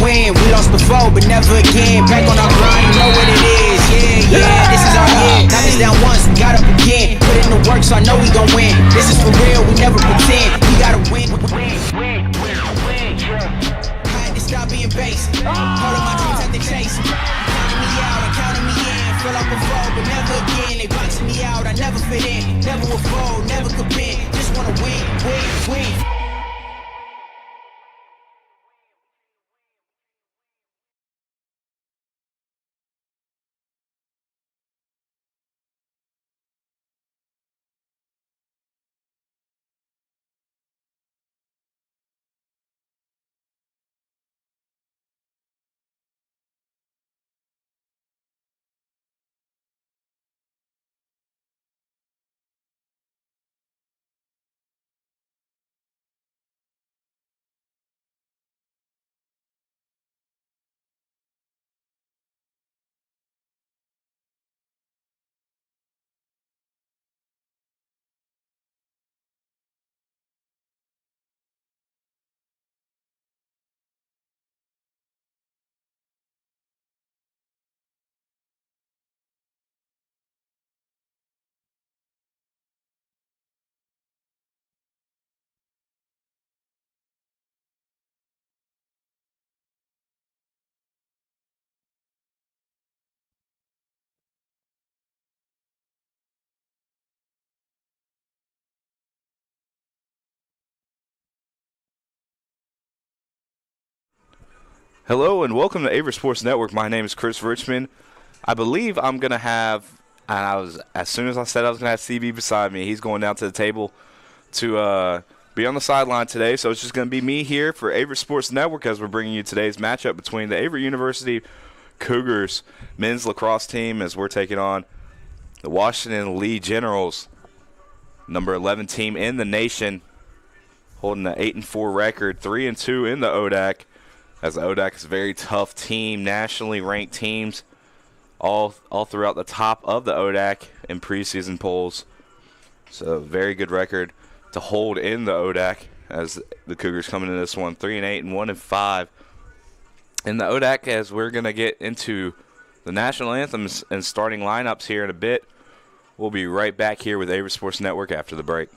win. We lost before, but never again. Back on our grind, you know what it is. Yeah, this is our year. Knocked us down once, we got up again. Put in the work, so I know we gon' win. This is for real, we never pretend. We gotta win. I had to stop being basic. All of my dreams had to chase. Counting me out, and counting me in. Fell off before, but never again. They boxing me out, I never fit in. Never will fold, never could bend. Just wanna win, win. Hello and welcome to Averett Sports Network. My name is Chris Richmond. I believe I'm going to have, as soon as I said I was going to have CB beside me, he's going down to the table to be on the sideline today. So it's just going to be me here for Averett Sports Network as we're bringing you today's matchup between the Averett University Cougars men's lacrosse team as we're taking on the Washington Lee Generals, number 11 team in the nation, holding an 8-4 record, 3-2 in the ODAC. As the ODAC is a very tough team, nationally ranked teams, all throughout the top of the ODAC in preseason polls. So very good record to hold in the ODAC as the Cougars coming into this one 3-8 and 1-5 in the ODAC. As we're gonna get into the national anthems and starting lineups here in a bit, we'll be right back here with Averett Sports Network after the break.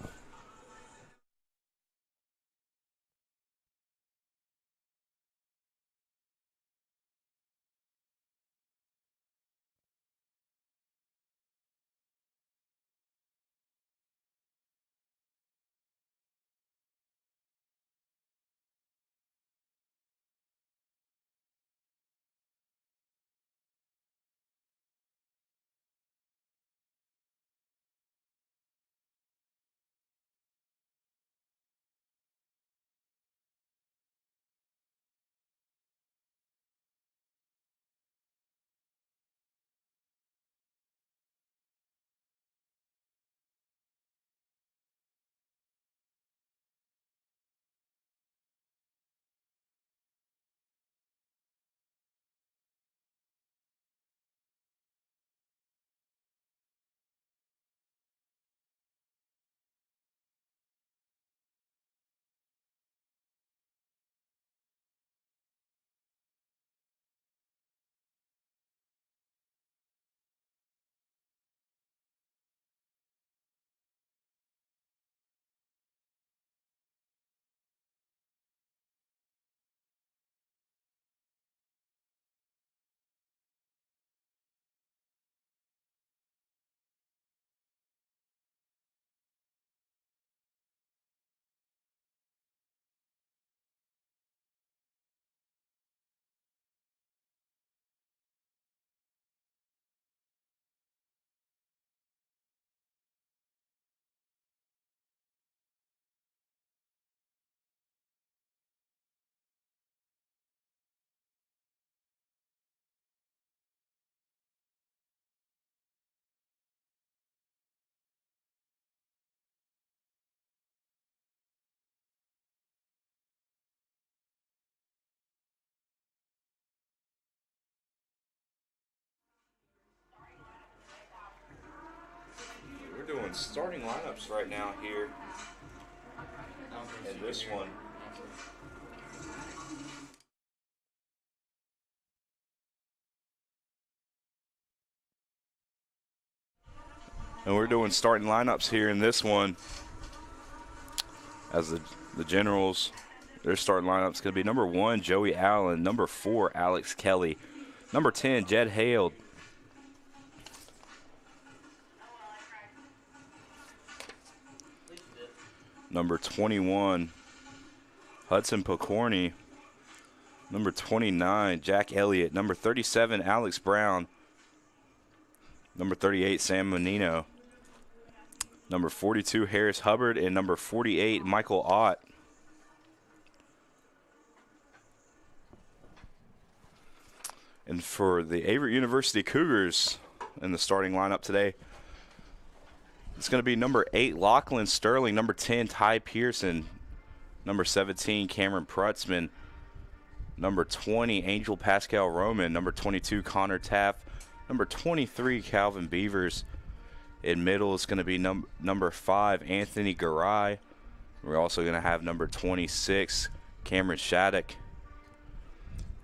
We're doing starting lineups right now here in this one. And we're doing starting lineups here in this one. As the Generals, their starting lineup is going to be number 1, Joey Allen, number 4, Alex Kelly, number 10, Jed Hale, number 21, Hudson Pokorny, number 29, Jack Elliott, number 37, Alex Brown, number 38, Sam Menino, number 42, Harris Hubbard, and number 48, Michael Ott. And for the Averett University Cougars in the starting lineup today, it's going to be number 8, Lachlan Sterling, number 10, Ty Pearson, number 17, Cameron Prutzman, number 20, Angel Pascal Roman, number 22, Connor Taff, number 23, Calvin Beavers. In middle is going to be number 5, Anthony Garay. We're also going to have number 26, Cameron Shattuck.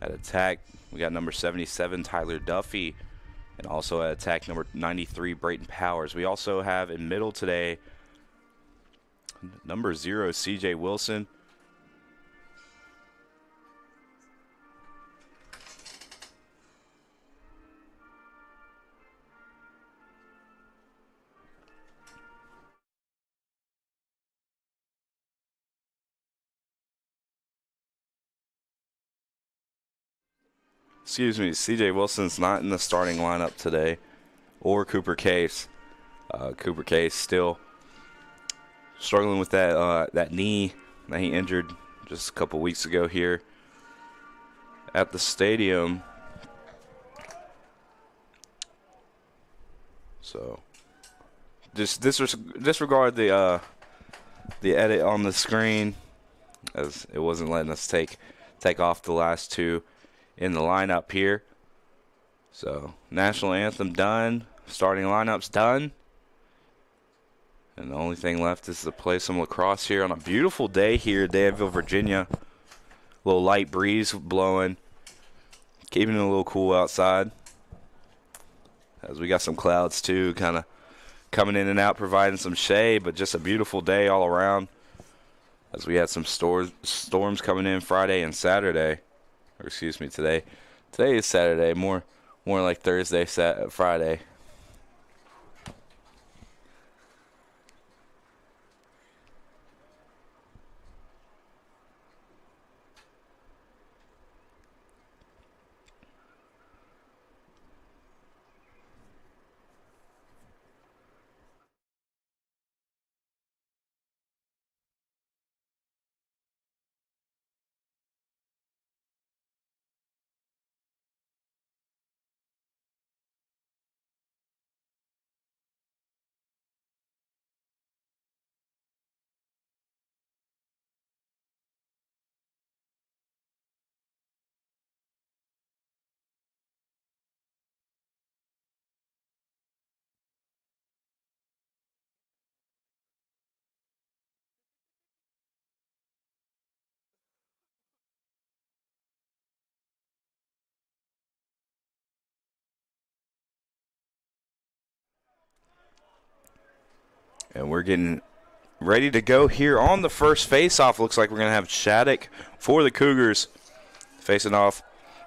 At attack, we got number 77, Tyler Duffy. And also at attack, number 93, Brayton Powers. We also have in middle today, number 0, CJ Wilson. Excuse me, CJ Wilson's not in the starting lineup today, or Cooper Case. Cooper Case still struggling with that knee that he injured just a couple weeks ago here at the stadium. So just disregard the edit on the screen, as it wasn't letting us take off the last two in the lineup here. So national anthem done, starting lineups done, and the only thing left is to play some lacrosse here on a beautiful day here in Danville, Virginia. A little light breeze blowing, keeping it a little cool outside, as we got some clouds too kind of coming in and out, providing some shade, but just a beautiful day all around, as we had some storms coming in Friday and Saturday. Or excuse me, today. Today is Saturday, more like Thursday, Friday. And we're getting ready to go here on the first face-off. Looks like we're going to have Shattuck for the Cougars facing off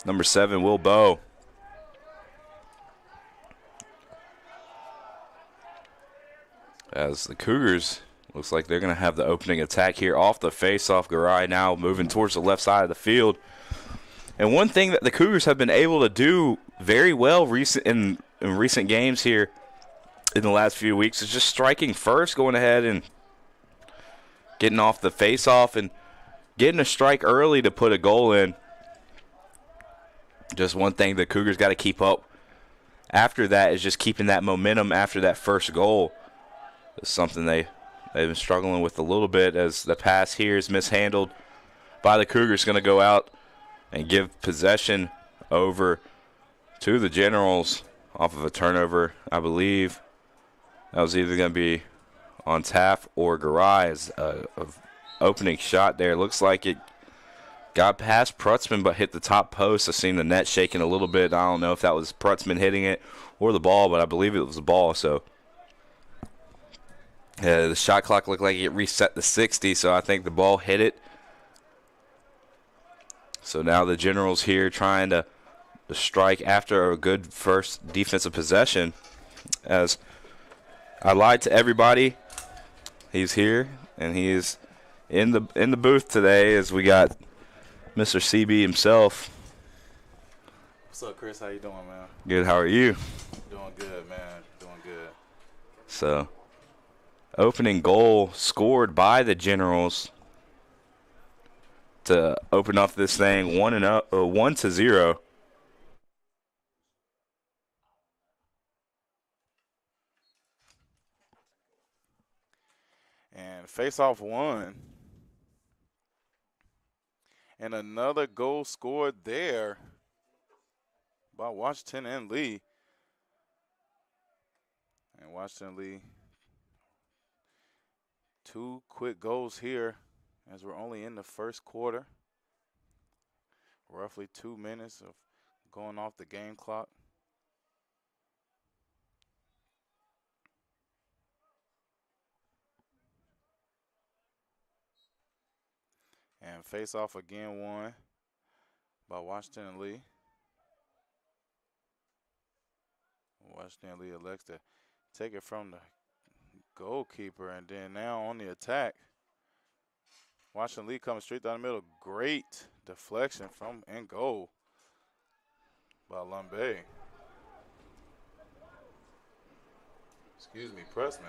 number 7, Will Bowe. As the Cougars, looks like they're going to have the opening attack here off the face-off. Garay now moving towards the left side of the field. And one thing that the Cougars have been able to do very well in recent games here in the last few weeks is just striking first, going ahead and getting off the face-off and getting a strike early to put a goal in. Just one thing the Cougars got to keep up after that is just keeping that momentum after that first goal. It's something they've been struggling with a little bit, as the pass here is mishandled by the Cougars. Going to go out and give possession over to the Generals off of a turnover, I believe. That was either going to be on Taff or Garay's opening shot there. Looks like it got past Prutzman but hit the top post. I seen the net shaking a little bit. I don't know if that was Prutzman hitting it or the ball, but I believe it was the ball. So The shot clock looked like it reset to 60, so I think the ball hit it. So now the Generals here trying to strike after a good first defensive possession. As I lied to everybody, he's here and he is in the booth today as we got Mr. CB himself. What's up, Chris? How you doing, man? Good. How are you? Doing good, man. Doing good. So, opening goal scored by the Generals to open up this thing 1-0. And face-off won. And another goal scored there by Washington and Lee. And Washington Lee, 2 quick goals here as we're only in the first quarter. Roughly 2 minutes of going off the game clock. And face off again won by Washington and Lee. Washington Lee elects to take it from the goalkeeper, and then now on the attack, Washington Lee coming straight down the middle. Great deflection from in goal by Lumbe. Excuse me, Pressman.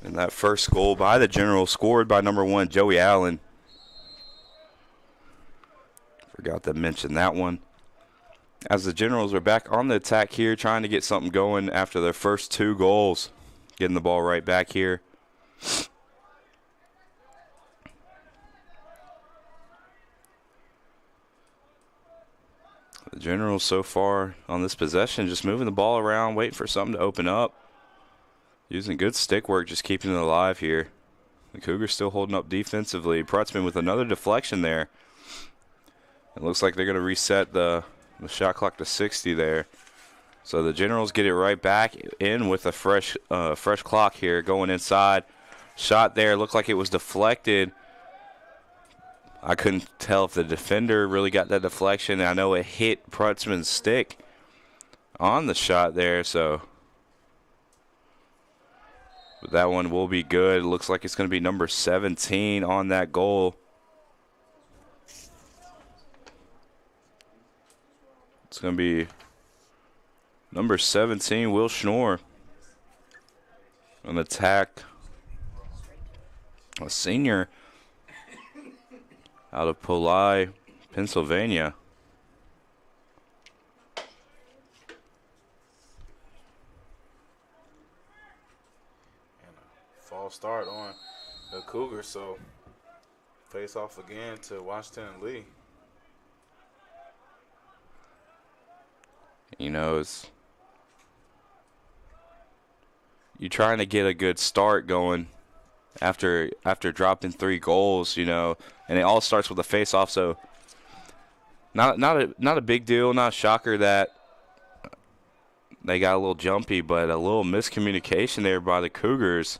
And that first goal by the Generals scored by number 1, Joey Allen. Forgot to mention that one. As the Generals are back on the attack here, trying to get something going after their first 2 goals. Getting the ball right back here. The Generals so far on this possession just moving the ball around, waiting for something to open up. Using good stick work, just keeping it alive here. The Cougars still holding up defensively. Prutzman with another deflection there. It looks like they're going to reset the shot clock to 60 there. So the Generals get it right back in with a fresh clock here going inside. Shot there, looked like it was deflected. I couldn't tell if the defender really got that deflection. I know it hit Prutzman's stick on the shot there, so but that one will be good. It looks like it's going to be number 17 on that goal. It's going to be number 17, Will Schnorr. An attack. A senior out of Poli, Pennsylvania. False start on the Cougars, so face off again to Washington and Lee. You know, you're trying to get a good start going after dropping 3 goals, you know, and it all starts with a face-off. So not a big deal, not a shocker that they got a little jumpy, but a little miscommunication there by the Cougars,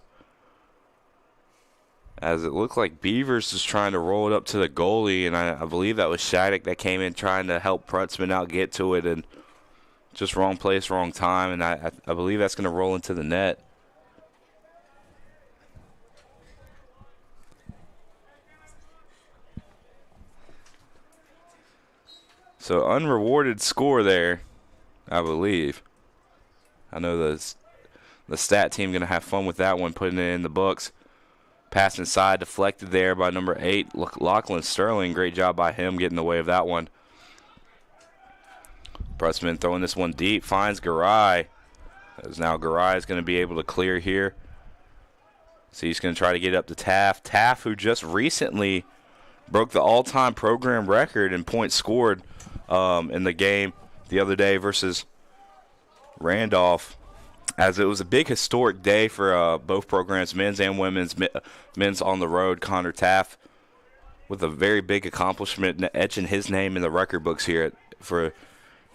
as it looked like Beavers was trying to roll it up to the goalie, and I believe that was Shattuck that came in trying to help Prutzman out get to it, and just wrong place, wrong time, and I believe that's going to roll into the net. So unrewarded score there, I believe. I know the stat team going to have fun with that one, putting it in the books. Pass inside, deflected there by number 8, Lachlan Sterling. Great job by him getting in the way of that one. Pressman throwing this one deep, finds Garay. As now Garay is going to be able to clear here. So he's going to try to get up to Taft. Taft, who just recently broke the all-time program record in points scored in the game the other day versus Randolph, as it was a big historic day for both programs, men's and women's. Men's on the road, Connor Taft with a very big accomplishment, etching his name in the record books here for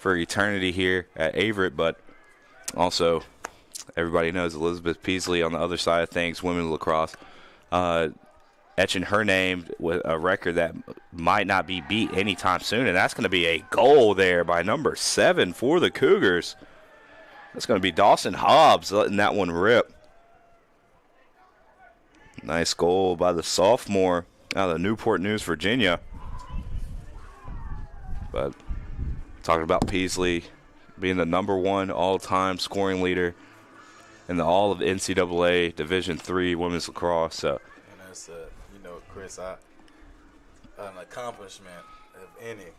eternity here at Averett, but also everybody knows Elizabeth Peasley on the other side of things, women's lacrosse, etching her name with a record that might not be beat anytime soon, and that's going to be a goal there by number 7 for the Cougars. That's going to be Dawson Hobbs letting that one rip. Nice goal by the sophomore out of Newport News, Virginia. But talking about Peasley being the number 1 all-time scoring leader in the all of NCAA Division III women's lacrosse. So. And that's, Chris, an accomplishment of any.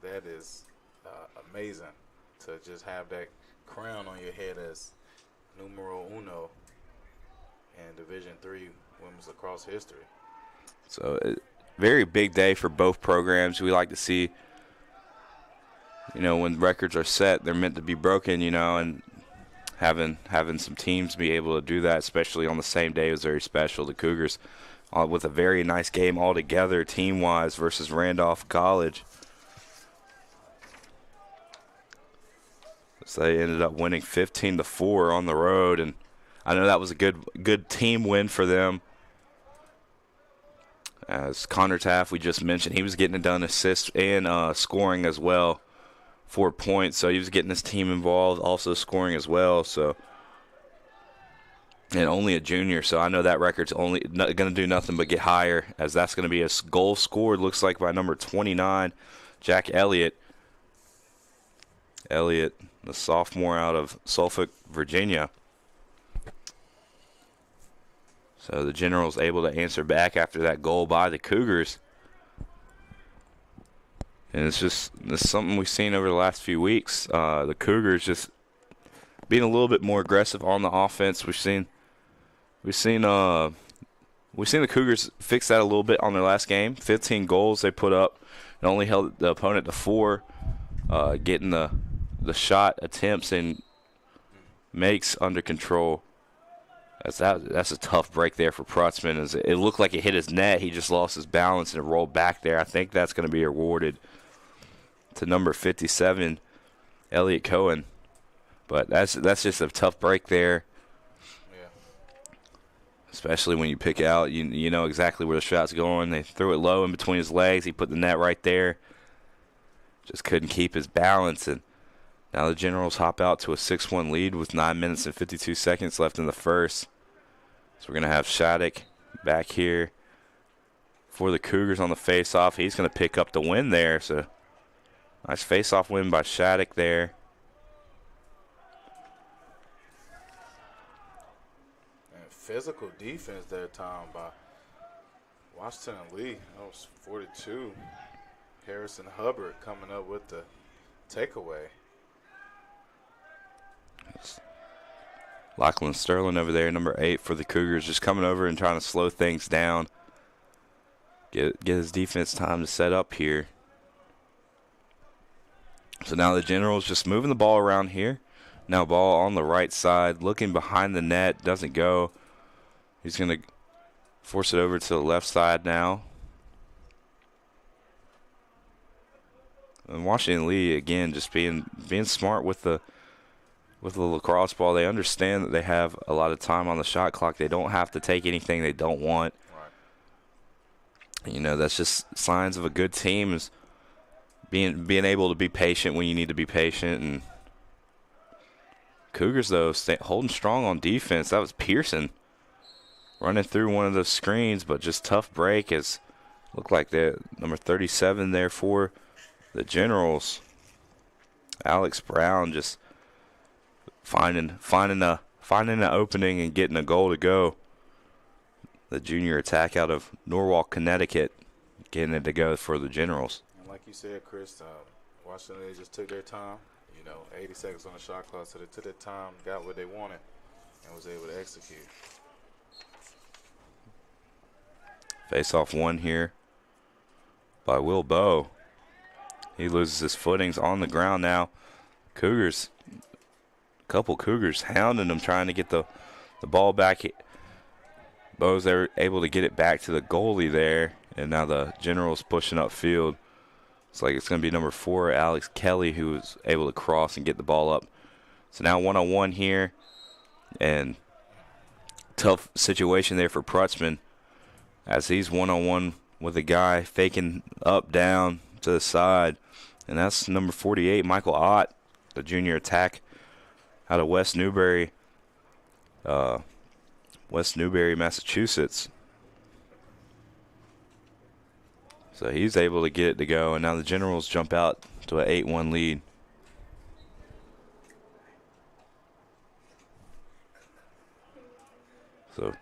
That is amazing to just have that crown on your head as numero uno in Division III women's lacrosse history. So, very big day for both programs. We like to see, when records are set, they're meant to be broken, and having some teams be able to do that, especially on the same day, was very special. The Cougars with a very nice game altogether, team-wise, versus Randolph College. So they ended up winning 15-4 on the road, and I know that was a good team win for them. As Connor Taft, we just mentioned, he was getting it done, assists and scoring as well, 4 points. So he was getting his team involved, also scoring as well. So, and only a junior, so I know that record's only going to do nothing but get higher, as that's going to be a goal scored, looks like, by number 29, Jack Elliott. Elliott, the sophomore out of Suffolk, Virginia. So the Generals able to answer back after that goal by the Cougars. And it's something we've seen over the last few weeks. The Cougars just being a little bit more aggressive on the offense. We've seen the Cougars fix that a little bit on their last game. 15 goals they put up and only held the opponent to 4, getting the shot attempts and makes under control. That's a tough break there for Prutzman. As it looked like it hit his net. He just lost his balance and it rolled back there. I think that's going to be awarded to number 57, Elliot Cohen. But that's just a tough break there. Yeah. Especially when you pick out, you know exactly where the shot's going. They threw it low in between his legs. He put the net right there. Just couldn't keep his balance. And now the Generals hop out to a 6-1 lead with 9 minutes and 52 seconds left in the first. So we're going to have Shattuck back here for the Cougars on the face-off. He's going to pick up the win there. So nice face-off win by Shattuck there. And physical defense that time by Washington and Lee. That was 42. Harrison Hubbard coming up with the takeaway. Lachlan Sterling over there, number 8 for the Cougars, just coming over and trying to slow things down. Get his defense time to set up here. So now the Generals just moving the ball around here. Now ball on the right side, looking behind the net, doesn't go. He's going to force it over to the left side now. And Washington Lee, again, just being smart with the lacrosse ball. They understand that they have a lot of time on the shot clock. They don't have to take anything they don't want. Right. That's just signs of a good team, is being able to be patient when you need to be patient. And Cougars, though, holding strong on defense. That was Pearson running through one of those screens, but just tough break. As looked like the number 37 there for the Generals. Alex Brown just finding an opening and getting a goal to go. The junior attack out of Norwalk, Connecticut, getting it to go for the Generals. And like you said, Chris, Washington they just took their time. 80 seconds on the shot clock, so they took their time, got what they wanted, and was able to execute. Face-off one here by Will Bowe. He loses his footings on the ground now. Cougars, a couple Cougars hounding him, trying to get the ball back. Bowe's able to get it back to the goalie there, and now the Generals pushing upfield. It's like it's going to be number 4, Alex Kelly, who was able to cross and get the ball up. So now 1-on-1 here. And tough situation there for Prutzman as he's one-on-one with a guy faking up, down, to the side. And that's number 48, Michael Ott, the junior attack out of West Newbury, Massachusetts. So he's able to get it to go, and now the Generals jump out to an 8-1 lead. So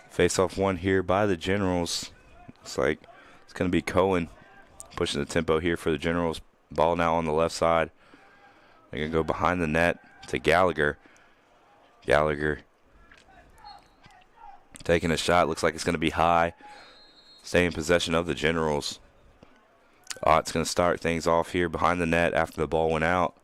face-off one here by the Generals. Looks like it's going to be Cohen pushing the tempo here for the Generals. Ball now on the left side. They're going to go behind the net to Gallagher. Gallagher taking a shot. Looks like it's going to be high. Stay in possession of the Generals. Ott's going to start things off here behind the net after the ball went out.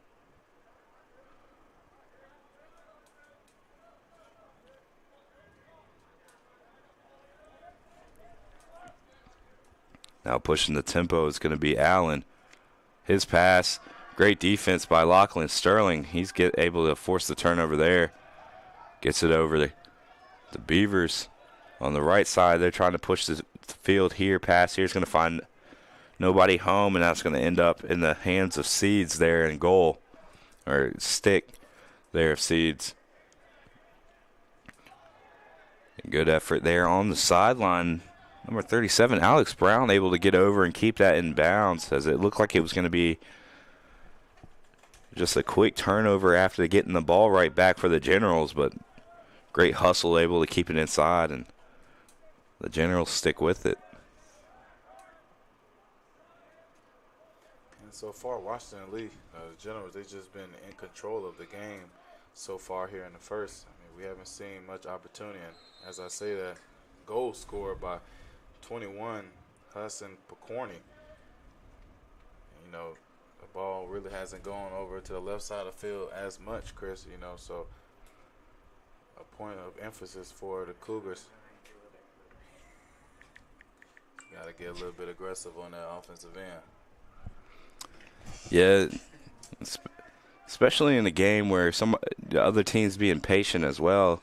Now pushing the tempo is going to be Allen. His pass, great defense by Lachlan Sterling. He's able to force the turnover there. Gets it over the Beavers on the right side. They're trying to push the field here. Pass here is going to find nobody home, and that's going to end up in the hands of Seeds there in goal, or stick there of Seeds. Good effort there on the sideline. Number 37, Alex Brown, able to get over and keep that in bounds, as it looked like it was going to be just a quick turnover after getting the ball right back for the Generals, but great hustle, able to keep it inside, and the Generals stick with it. And so far, Washington Lee, the Generals, they've just been in control of the game so far here in the first. I mean, we haven't seen much opportunity, and as I say that, goal scored by 21, Hassan Picorni. You know, the ball really hasn't gone over to the left side of the field as much, Chris, you know, so a point of emphasis for the Cougars. Got to get a little bit aggressive on that offensive end. Yeah, especially in a game where the other team's being patient as well.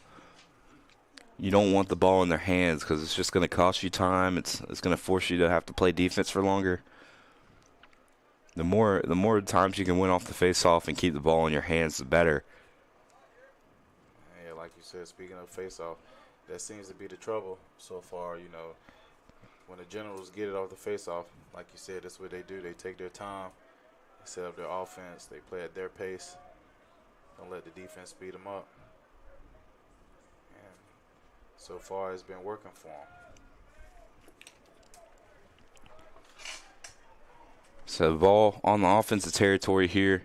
You don't want the ball in their hands because it's just going to cost you time. It's going to force you to have to play defense for longer. The more times you can win off the face-off and keep the ball in your hands, the better. Yeah, like you said, speaking of face-off, that seems to be the trouble so far. You know, when the Generals get it off the face-off, like you said, that's what they do. They take their time, they set up their offense, they play at their pace, don't let the defense speed them up. So far, it's been working for him. So the ball on the offensive territory here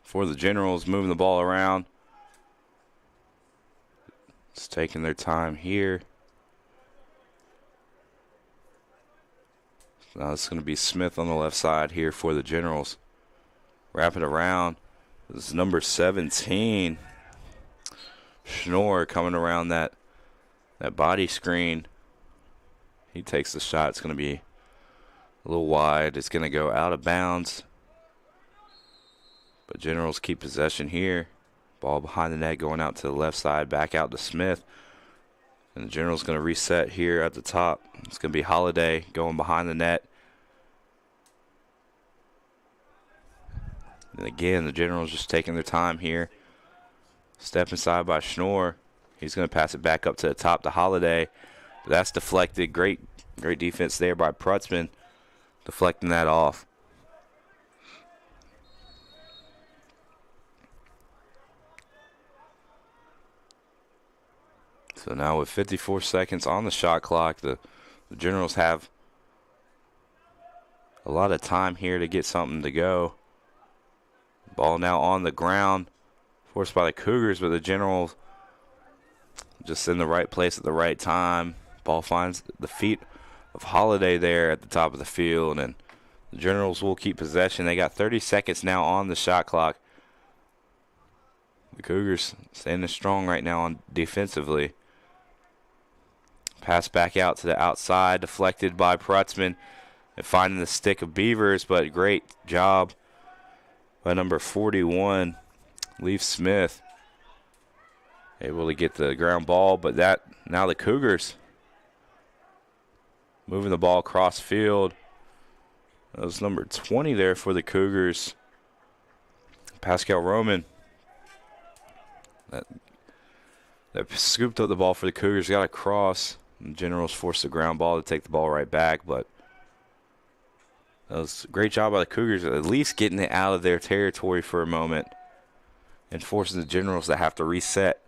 for the Generals, moving the ball around. Just taking their time here. So now it's going to be Smith on the left side here for the Generals. Wrap it around. This is number 17. Schnorr coming around that body screen. He takes the shot. It's going to be a little wide. It's going to go out of bounds. But Generals keep possession here. Ball behind the net going out to the left side. Back out to Smith. And the Generals going to reset here at the top. It's going to be Holiday going behind the net. And again, the Generals just taking their time here. Step inside by Schnorr. He's going to pass it back up to the top to Holiday. But that's deflected. Great defense there by Prutzman, deflecting that off. So now with 54 seconds on the shot clock, the Generals have a lot of time here to get something to go. Ball now on the ground, forced by the Cougars, but the Generals just in the right place at the right time. Ball finds the feet of Holiday there at the top of the field, and the Generals will keep possession. They got 30 seconds now on the shot clock. The Cougars standing strong right now on defensively. Pass back out to the outside, deflected by Prutzman, and finding the stick of Beavers, but great job by number 41, Leaf Smith. able to get the ground ball, but now the Cougars moving the ball across field. That was number 20 there for the Cougars, Pascal Roman. That scooped up the ball for the Cougars, got a cross. The Generals forced the ground ball to take the ball right back, but that was a great job by the Cougars, at least getting it out of their territory for a moment and forcing the Generals to have to reset.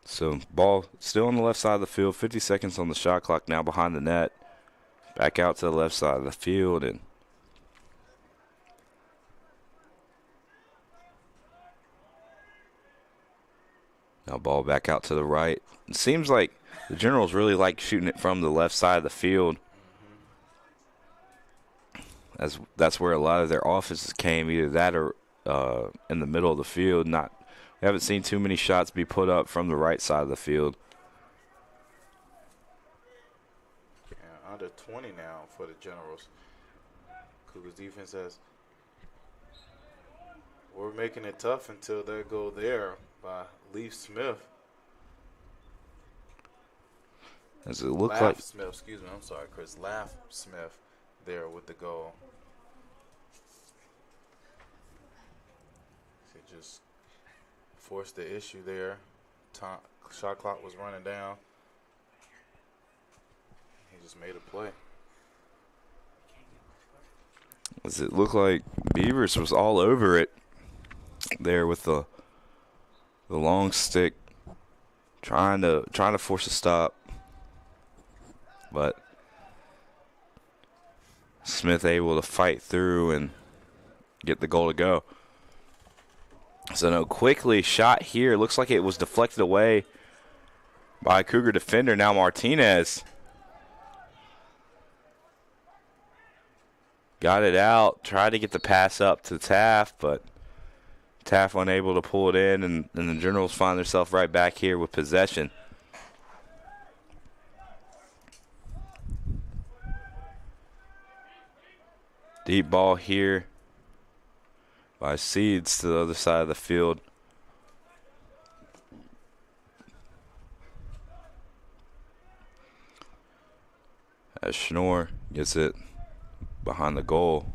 So ball still on the left side of the field, 50 seconds on the shot clock now behind the net. Back out to the left side of the field, and now ball back out to the right. It seems like the Generals really like shooting it from the left side of the field. That's where a lot of their offenses came, either that or in the middle of the field. We haven't seen too many shots be put up from the right side of the field. Yeah, under 20 now for the Generals. Cougars defense says we're making it tough until they go there by Leaf Smith. Does it look Laugh like Smith, excuse me, I'm sorry, Chris. Laugh Smith there with the goal. He just forced the issue there. Shot clock was running down. He just made a play. Does it look like Beavers was all over it there with the long stick, trying to force a stop, but Smith able to fight through and get the goal to go. So no, quickly shot here. Looks like it was deflected away by a Cougar defender. Now Martinez got it out, tried to get the pass up to Taft, but Taft unable to pull it in, and the Generals find themselves right back here with possession. Deep ball here by Seeds to the other side of the field. As Schnorr gets it behind the goal.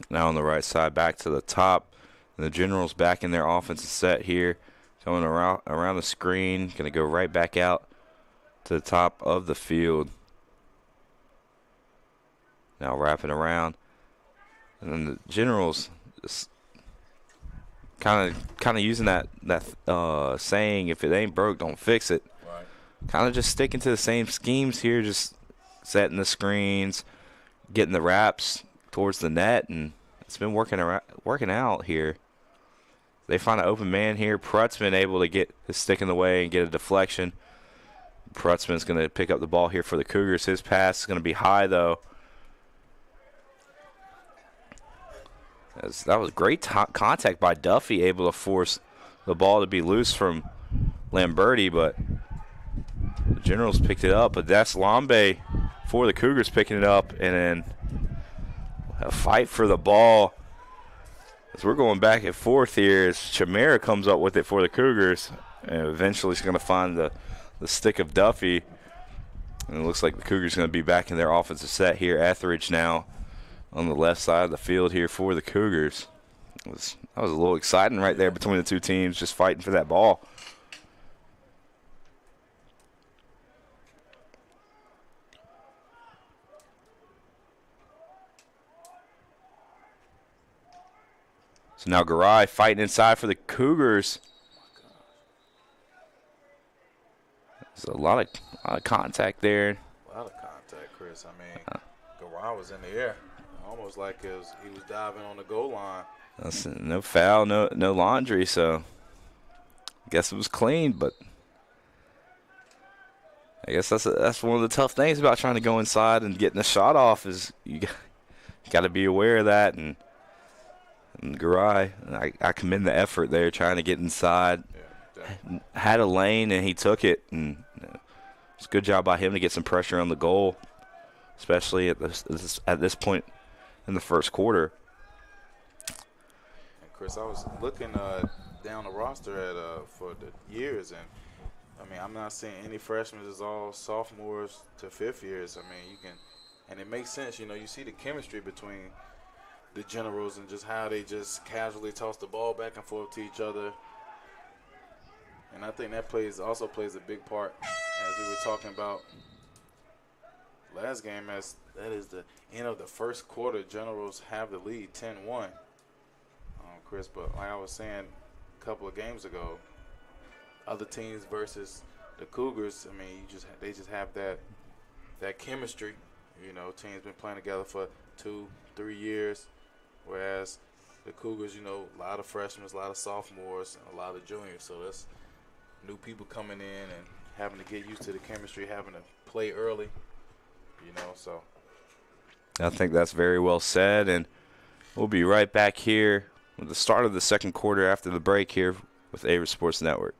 Now on the right side, back to the top. And the Generals back in their offensive set here. Going around the screen. Going to go right back out to the top of the field. Now wrapping around. And then the Generals kind of using that saying, if it ain't broke, don't fix it. Right. Kind of just sticking to the same schemes here, just setting the screens, getting the wraps towards the net, and it's been working out here. They find an open man here. Prutzman able to get his stick in the way and get a deflection. Prutzman's going to pick up the ball here for the Cougars. His pass is going to be high, though. That was great contact by Duffy, able to force the ball to be loose from Lamberti, but the Generals picked it up. But that's Lambe for the Cougars picking it up, and then a fight for the ball. As we're going back and forth here, as Chimera comes up with it for the Cougars, and eventually he's going to find the stick of Duffy. And it looks like the Cougars are going to be back in their offensive set here. Etheridge now on the left side of the field here for the Cougars. That was a little exciting right there between the two teams, just fighting for that ball. So now Garay fighting inside for the Cougars. There's a lot of contact there. A lot of contact, Chris. I mean, Garay was in the air. Almost like he was diving on the goal line. That's no foul, no laundry, so I guess it was clean, but I guess that's one of the tough things about trying to go inside and getting a shot off is you got to be aware of that. And Garay, I commend the effort there trying to get inside. Yeah, had a lane and he took it and It's a good job by him to get some pressure on the goal, especially at this point in the first quarter. And Chris, I was looking down the roster at for the years, and I mean, I'm not seeing any freshmen. It's all sophomores to fifth years. I mean, you can, and it makes sense. You know, you see the chemistry between the Generals and just how they just casually toss the ball back and forth to each other. And I think that also plays a big part, as we were talking about last game, as that is the end of the first quarter. Generals have the lead 10-1, Chris. But like I was saying a couple of games ago, other teams versus the Cougars, I mean, they just have that chemistry. You know, teams been playing together for 2-3 years, whereas the Cougars, you know, a lot of freshmen, a lot of sophomores, and a lot of juniors. So that's new people coming in and having to get used to the chemistry, having to play early. You know, so I think that's very well said, and we'll be right back here with the start of the second quarter after the break here with Averett Sports Network.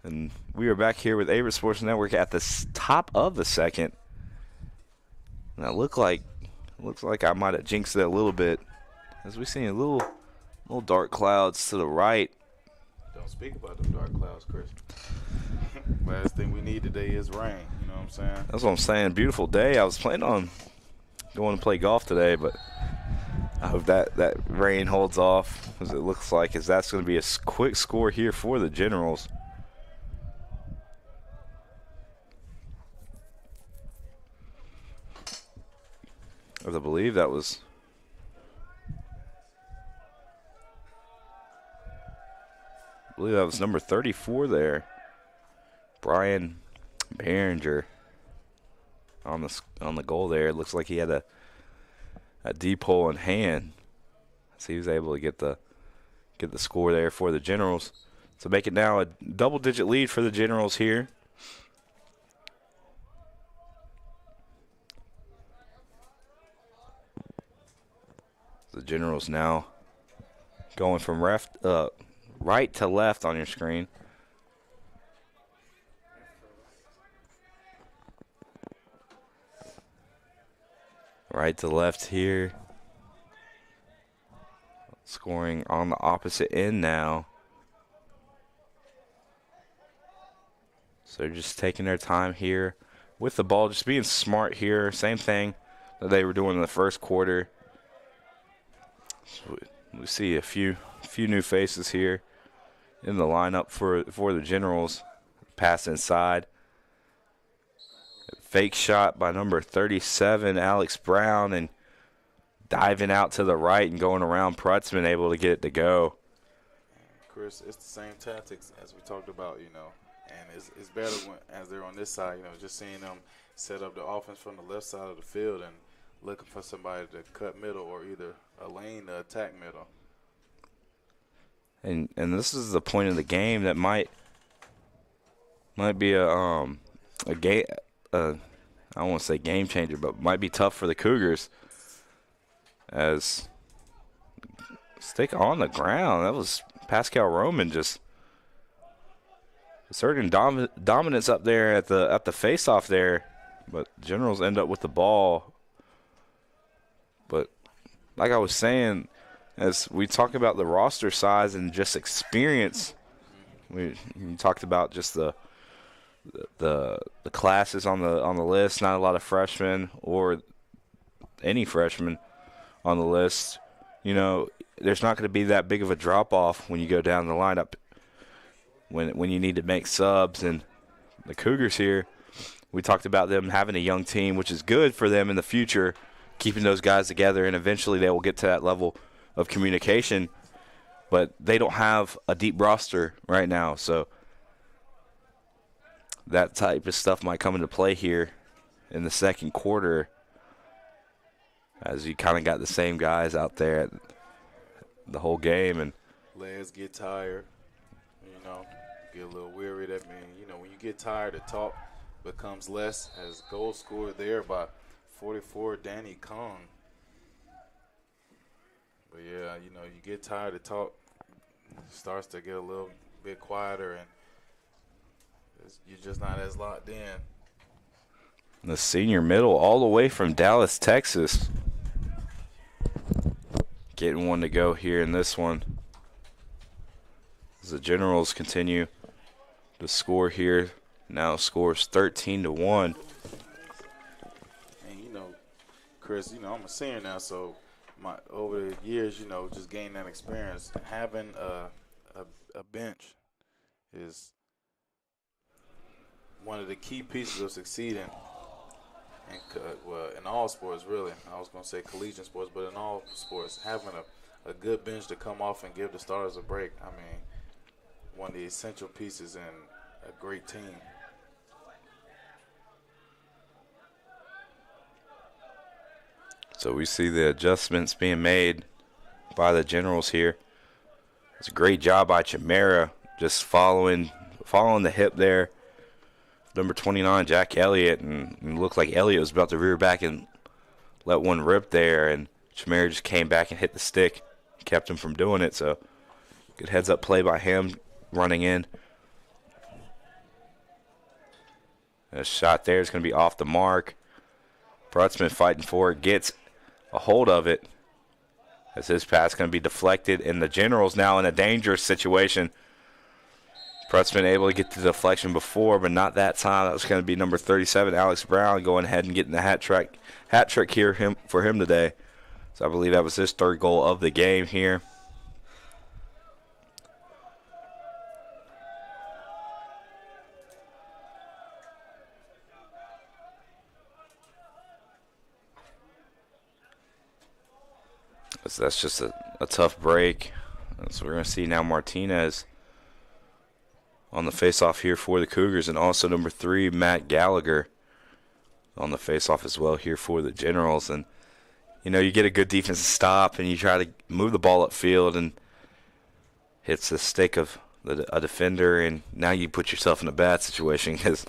And we are back here with Averett Sports Network at the top of the second. And it looks like I might have jinxed it a little bit, as we see a little dark clouds to the right. don't speak about them dark clouds, Chris. Last thing we need today is rain. You know what I'm saying? That's what I'm saying. Beautiful day. I was planning on going to play golf today, but I hope that rain holds off, as it looks like, as that's going to be a quick score here for the Generals. I believe that was number 34 there, Brian Behringer, on the goal there. It looks like he had a deep hole in hand, so he was able to get the score there for the Generals to make it now a double-digit lead for the Generals here. The Generals now going from right to left on your screen. Right to left here. Scoring on the opposite end now. So they're just taking their time here with the ball, just being smart here. Same thing that they were doing in the first quarter. So we see a few new faces here in the lineup for the Generals. Pass inside. Fake shot by number 37, Alex Brown, and diving out to the right and going around Prutzman, able to get it to go. Chris, it's the same tactics as we talked about, you know, and it's better as they're on this side, you know, just seeing them set up the offense from the left side of the field and looking for somebody to cut middle or either a lane to attack middle. And this is the point of the game that might be a game. I don't want to say game changer, but might be tough for the Cougars, as Stick on the ground. That was Pascal Roman just asserting dominance up there at the face-off there. But Generals end up with the ball. But like I was saying, as we talk about the roster size and just experience, we talked about just the classes on the list. Not a lot of freshmen or any freshmen on the list. You know, there's not going to be that big of a drop-off when you go down the lineup when you need to make subs. And the Cougars here, we talked about them having a young team, which is good for them in the future, keeping those guys together, and eventually they will get to that level of communication. But they don't have a deep roster right now, so that type of stuff might come into play here in the second quarter, as you kind of got the same guys out there the whole game. And legs get tired, get a little weary. That means, when you get tired, the talk becomes less. As goal scored there by 44, Danny Kong. But, yeah, you get tired, the talk starts to get a little bit quieter, and you're just not as locked in. The senior middle all the way from Dallas, Texas, getting one to go here in this one. As the Generals continue to score here, now scores 13-1. And Chris, I'm a senior now, so over the years, just gaining that experience, having a bench is one of the key pieces of succeeding in all sports, really. I was going to say collegiate sports, but in all sports, having a good bench to come off and give the starters a break, one of the essential pieces in a great team. So we see the adjustments being made by the Generals here. It's a great job by Chimera, just following the hip there. Number 29, Jack Elliott, and it looked like Elliott was about to rear back and let one rip there, and Chimera just came back and hit the stick, kept him from doing it. So good heads-up play by him running in. A shot there is going to be off the mark. Brutzman fighting for it, gets a hold of it as his pass going to be deflected, and the Generals now in a dangerous situation. Brutzman able to get the deflection before, but not that time. That was going to be number 37, Alex Brown, going ahead and getting the hat trick here for him today. So I believe that was his third goal of the game here. That's just a tough break. So we're going to see now Martinez on the faceoff here for the Cougars, and also number 3, Matt Gallagher, on the faceoff as well here for the Generals. And, you get a good defensive stop, and you try to move the ball upfield, and hits the stick of a defender, and now you put yourself in a bad situation because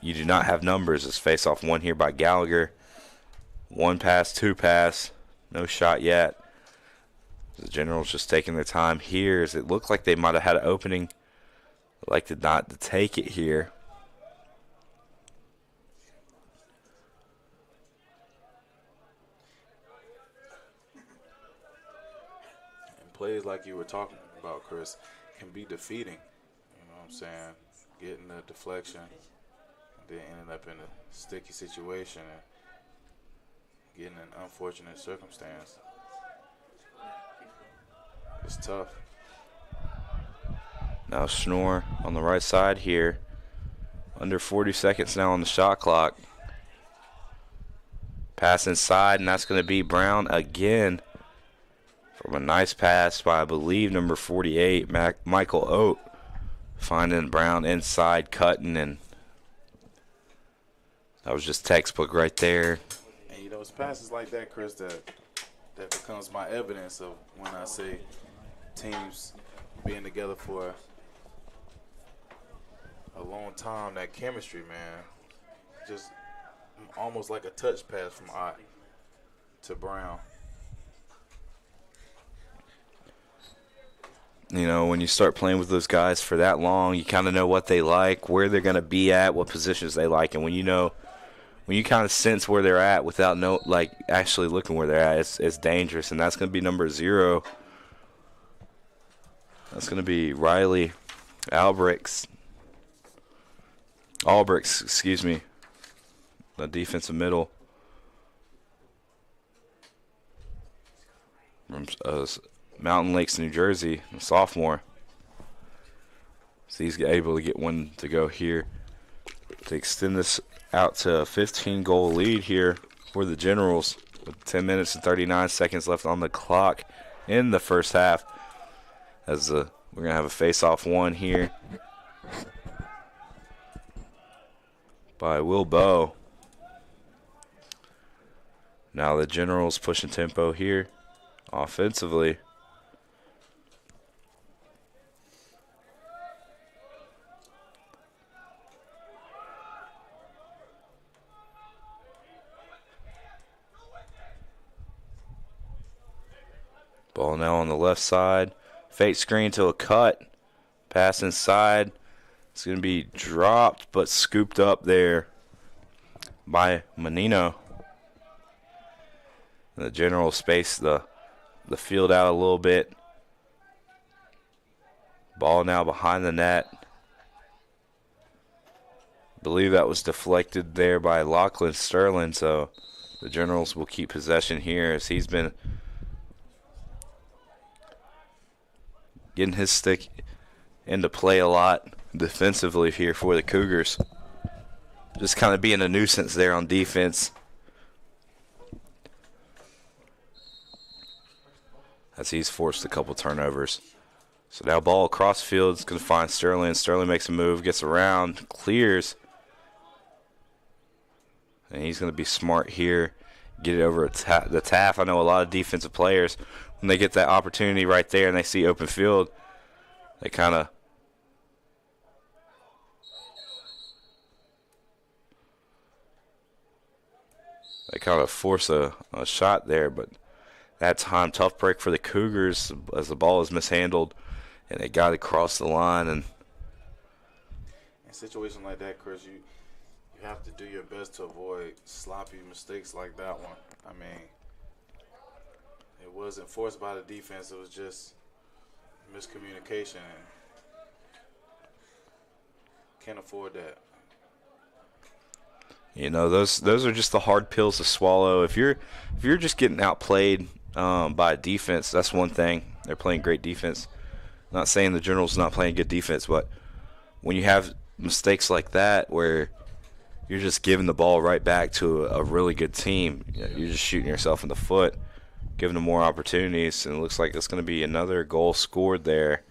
you do not have numbers. It's faceoff one here by Gallagher. 1 pass, 2 pass, no shot yet. The Generals just taking their time here, as it looked like they might have had an opening. Elected not to take it here. And plays like you were talking about, Chris, can be defeating. You know what I'm saying? Getting a deflection, then ending up in a sticky situation and getting an unfortunate circumstance. It's tough. Now Schnorr on the right side here. Under 40 seconds now on the shot clock. Pass inside, and that's going to be Brown again. From a nice pass by, I believe, number 48, Michael Oat. Finding Brown inside, cutting, and that was just textbook right there. And, it's passes like that, Chris, that becomes my evidence of when I say teams being together for a long time, that chemistry, man. Just almost like a touch pass from Ott to Brown. when you start playing with those guys for that long, you kind of know what they like, where they're going to be at, what positions they like. And when you kind of sense where they're at without actually looking where they're at, it's dangerous. And that's going to be number 0. That's going to be Riley Albricks, excuse me, the defensive middle from Mountain Lakes, New Jersey, a sophomore. So he's able to get one to go here to extend this out to a 15-goal lead here for the Generals with 10 minutes and 39 seconds left on the clock in the first half. As we're going to have a face-off one here by Will Bowe. Now the Generals pushing tempo here offensively. Ball now on the left side. Fake screen to a cut. Pass inside. It's going to be dropped but scooped up there by Menino. The General space the field out a little bit. Ball now behind the net. I believe that was deflected there by Lachlan Sterling, so the Generals will keep possession here as he's been getting his stick into play a lot defensively here for the Cougars. Just kind of being a nuisance there on defense. As he's forced a couple turnovers. So now ball across field. It's going to find Sterling. Sterling makes a move, gets around, clears. And he's going to be smart here. Get it over the Taff. I know a lot of defensive players, when they get that opportunity right there and they see open field, they kind of force a shot there. But that time, tough break for the Cougars as the ball is mishandled, and they got across the line. And in situations like that, Chris, you have to do your best to avoid sloppy mistakes like that one. I mean, it wasn't forced by the defense. It was just miscommunication. Can't afford that. Those are just the hard pills to swallow. If you're just getting outplayed by defense, that's one thing. They're playing great defense. Not saying the Generals not playing good defense, but when you have mistakes like that where you're just giving the ball right back to a really good team, you're just shooting yourself in the foot, giving them more opportunities, and it looks like it's going to be another goal scored there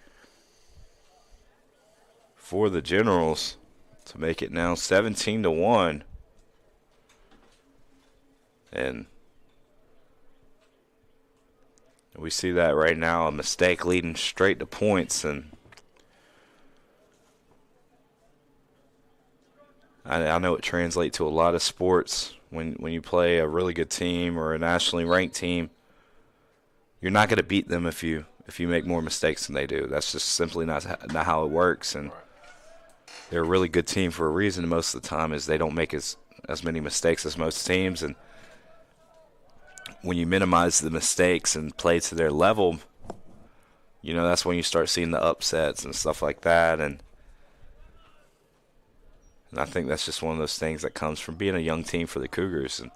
for the Generals to make it now 17-1. And we see that right now, a mistake leading straight to points. And I know it translates to a lot of sports. When you play a really good team or a nationally ranked team, you're not going to beat them if you make more mistakes than they do. That's just simply not how it works. And they're a really good team for a reason. Most of the time is they don't make as many mistakes as most teams. And when you minimize the mistakes and play to their level, that's when you start seeing the upsets and stuff like that. And I think that's just one of those things that comes from being a young team for the Cougars. And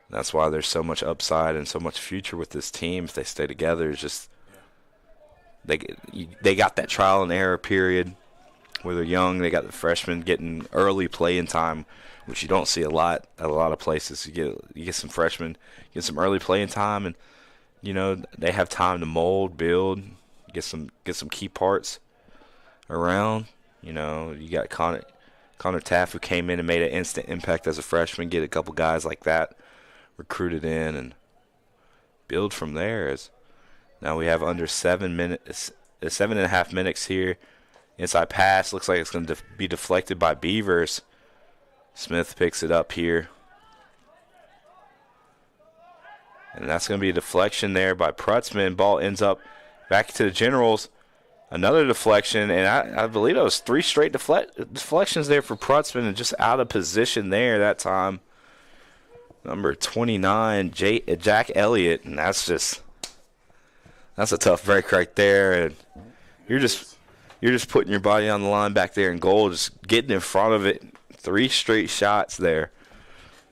that's why there's so much upside and so much future with this team if they stay together. It's just they got that trial and error period where they're young. They got the freshmen getting early playing time, which you don't see a lot at a lot of places. You get some freshmen, get some early playing time, and they have time to mold, build, get some key parts around. You got Connor Taff, who came in and made an instant impact as a freshman. Get a couple guys like that recruited in and build from there. As now we have under 7.5 minutes here. Inside pass looks like it's going to be deflected by Beavers. Smith picks it up here. And that's going to be a deflection there by Prutzman. Ball ends up back to the Generals. Another deflection, and I believe it was 3 straight deflections there for Prutzman, and just out of position there that time. Number 29, Jack Elliott, and that's a tough break right there. And you're just putting your body on the line back there in goal, just getting in front of it. 3 straight shots there.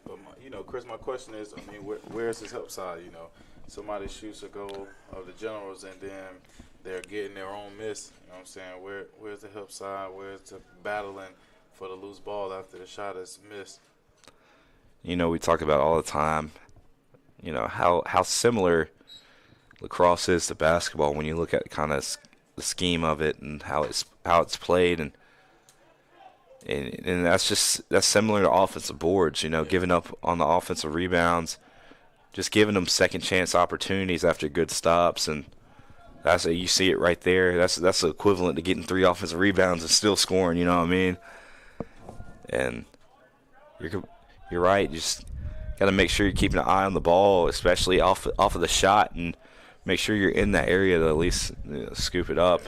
But Chris, my question is, I mean, where's his help side? Somebody shoots a goal of the Generals, and then they're getting their own miss. You know what I'm saying? Where's the help side? Where's the battling for the loose ball after the shot is missed? We talk about all the time, how similar lacrosse is to basketball when you look at kind of the scheme of it and how it's played, and that's similar to offensive boards. Giving up on the offensive rebounds, just giving them second chance opportunities after good stops, and you see it right there. That's the equivalent to getting 3 offensive rebounds and still scoring. You know what I mean? And you're right. You just got to make sure you're keeping an eye on the ball, especially off of the shot, and make sure you're in that area to at least scoop it up.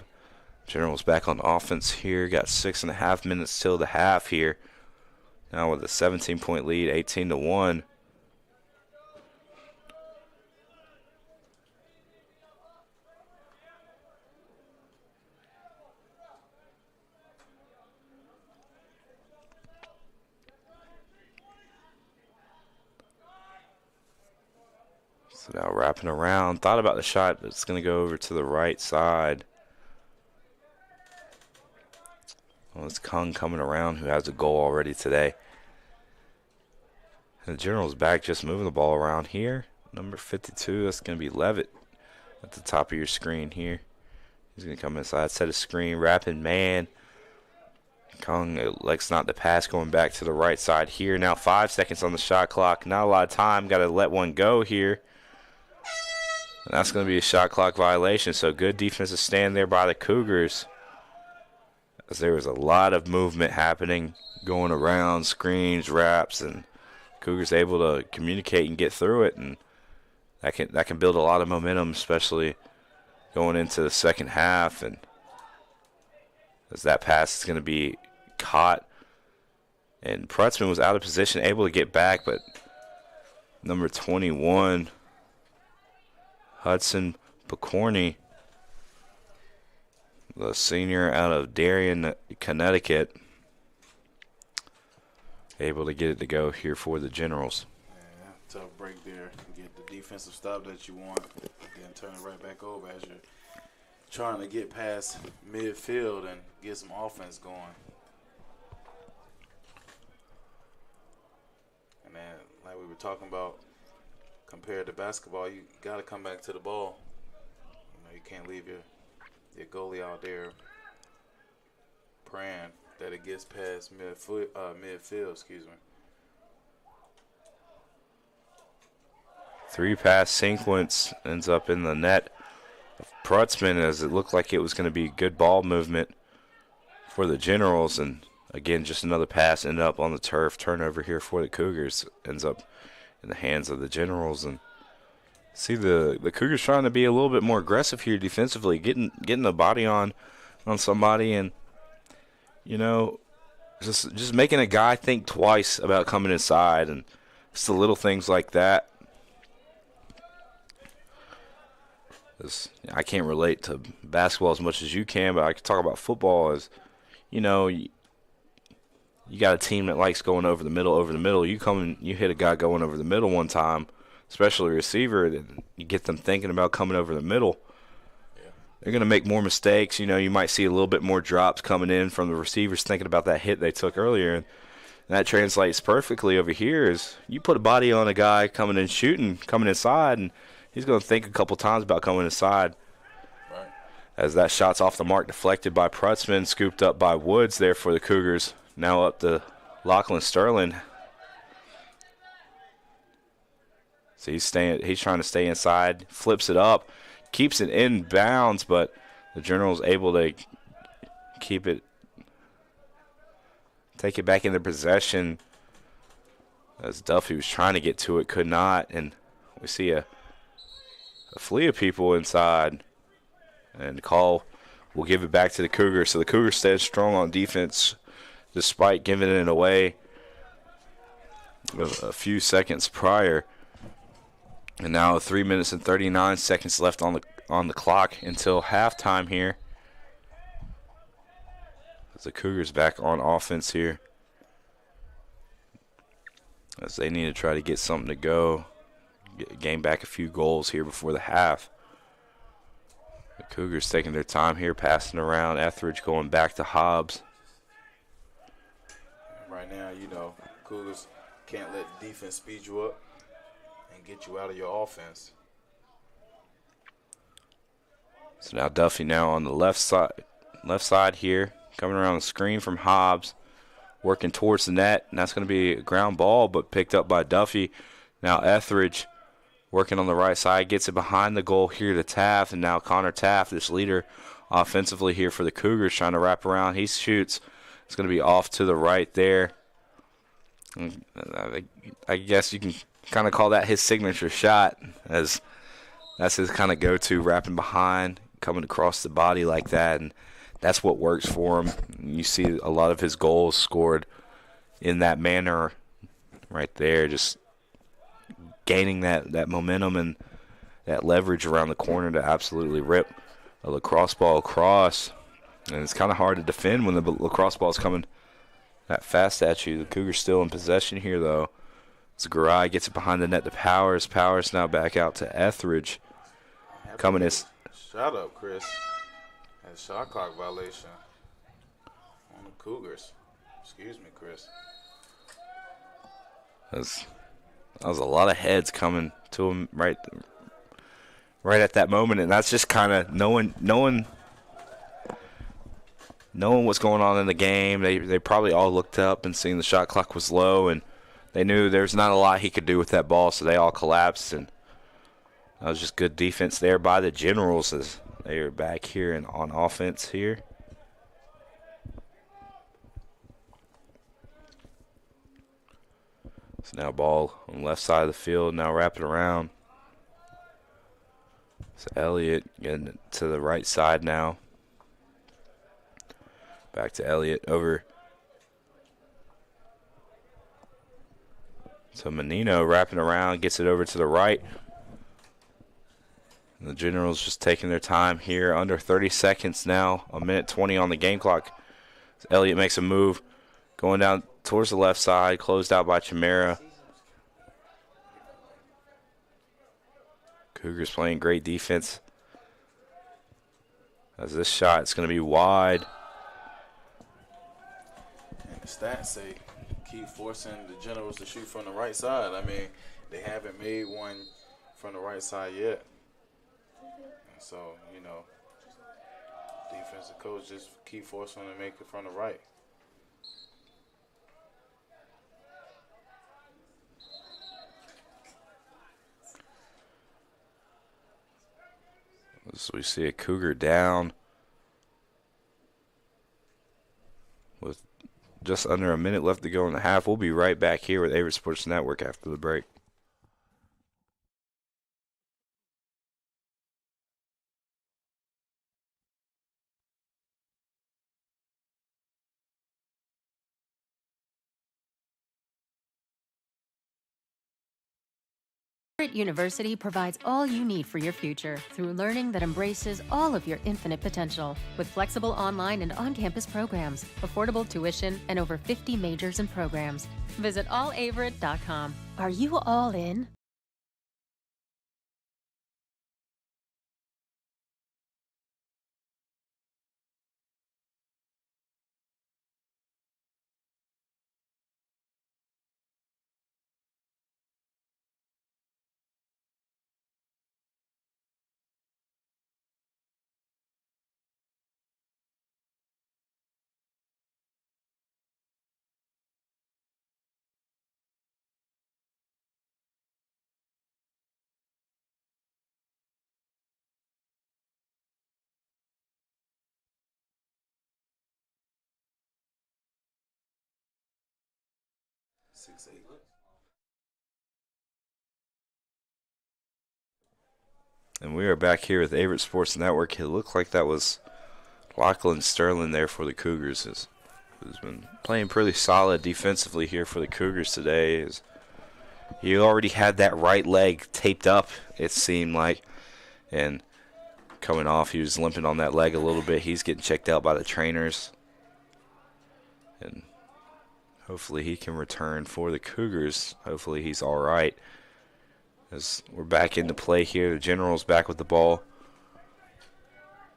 Generals back on offense here. Got 6.5 minutes till the half here. Now with a 17-point lead, 18-1. So now wrapping around. Thought about the shot, but it's going to go over to the right side. Well, it's Kung coming around, who has a goal already today. And the Generals back, just moving the ball around here. Number 52, that's going to be Levitt at the top of your screen here. He's going to come inside, set a screen, wrapping man. Kung elects not to pass, going back to the right side here. Now 5 seconds on the shot clock. Not a lot of time. Got to let one go here. And that's going to be a shot clock violation. So good defensive stand there by the Cougars, as there was a lot of movement happening, going around, screens, wraps, and Cougars able to communicate and get through it, and that can build a lot of momentum, especially going into the second half. And as that pass is going to be caught, and Prutzman was out of position, able to get back, but number 21, Hudson Picorni, the senior out of Darien, Connecticut, able to get it to go here for the Generals. Yeah, tough break there. Get the defensive stop that you want, then turn it right back over as you're trying to get past midfield and get some offense going. And then, like we were talking about, compared to basketball, you got to come back to the ball. You can't leave your goalie out there praying that it gets past midfield. Excuse me. 3-pass sequence ends up in the net of Prutzman, as it looked like it was going to be good ball movement for the Generals. And again, just another pass ended up on the turf. Turnover here for the Cougars ends up in the hands of the Generals. And see the Cougars trying to be a little bit more aggressive here defensively, getting the body on somebody, and just making a guy think twice about coming inside, and just the little things like that. I can't relate to basketball as much as you can, but I can talk about football as, you got a team that likes going over the middle. You come and you hit a guy going over the middle one time, especially a receiver, and you get them thinking about coming over the middle. Yeah. They're going to make more mistakes. You might see a little bit more drops coming in from the receivers thinking about that hit they took earlier. And that translates perfectly over here is you put a body on a guy coming in shooting, coming inside, and he's going to think a couple times about coming inside. Right. As that shot's off the mark, deflected by Prutzman, scooped up by Woods there for the Cougars. Now up to Lachlan Sterling. So he's trying to stay inside, flips it up, keeps it in bounds, but the Generals able to keep it, take it back into possession. As Duffy was trying to get to it, could not, and we see a fleet of people inside, and call will give it back to the Cougars. So the Cougars stayed strong on defense despite giving it away a few seconds prior. And now 3 minutes and 39 seconds left on the clock until halftime here. As the Cougars back on offense here, as they need to try to get something to go, gain back a few goals here before the half. The Cougars taking their time here, passing around. Etheridge going back to Hobbs. Right now, you know, Cougars can't let defense speed you up and get you out of your offense. So now Duffy now on the left side here, coming around the screen from Hobbs, working towards the net, and that's going to be a ground ball, but picked up by Duffy. Now Etheridge working on the right side, gets it behind the goal here to Taft, and now Connor Taft, this leader offensively here for the Cougars, trying to wrap around. He shoots. It's going to be off to the right there. I guess you can kind of call that his signature shot, as that's his kind of go-to, wrapping behind, coming across the body like that, and that's what works for him. You see a lot of his goals scored in that manner right there, just gaining that momentum and that leverage around the corner to absolutely rip a lacrosse ball across. And it's kind of hard to defend when the lacrosse ball is coming that fast at you. The Cougars still in possession here, though. Zagarai gets it behind the net to Powers. Powers now back out to Etheridge. Coming is. Shut up, Chris. That's shot clock violation on the Cougars. Excuse me, Chris. That was a lot of heads coming to him right at that moment, and that's just kind of knowing what's going on in the game. They probably all looked up and seen the shot clock was low, and they knew there's not a lot he could do with that ball, so they all collapsed, and that was just good defense there by the Generals as they are back here and on offense here. So now ball on the left side of the field, now wrapping around. So Elliott getting it to the right side now. Back to Elliott over. So Menino wrapping around, gets it over to the right. And the Generals just taking their time here, under 30 seconds now, a minute 20 on the game clock. So Elliott makes a move, going down towards the left side, closed out by Chimera. Cougars playing great defense. As this shot is going to be wide. And the stats say keep forcing the Generals to shoot from the right side. I mean, they haven't made one from the right side yet. And so, you know, defensive coach just keep forcing them to make it from the right. So we see a Cougar down with just under a minute left to go in the half. We'll be right back here with Averett Sports Network after the break. Averett University provides all you need for your future through learning that embraces all of your infinite potential. With flexible online and on-campus programs, affordable tuition, and over 50 majors and programs. Visit allaverett.com. Are you all in? And we are back here with Averett Sports Network. It looked like that was Lachlan Sterling there for the Cougars who's been playing pretty solid defensively here for the Cougars today. He already had that right leg taped up, it seemed like, and coming off, he was limping on that leg a little bit. He's getting checked out by the trainers, and hopefully he can return for the Cougars. Hopefully he's all right. As we're back into play here, the Generals back with the ball.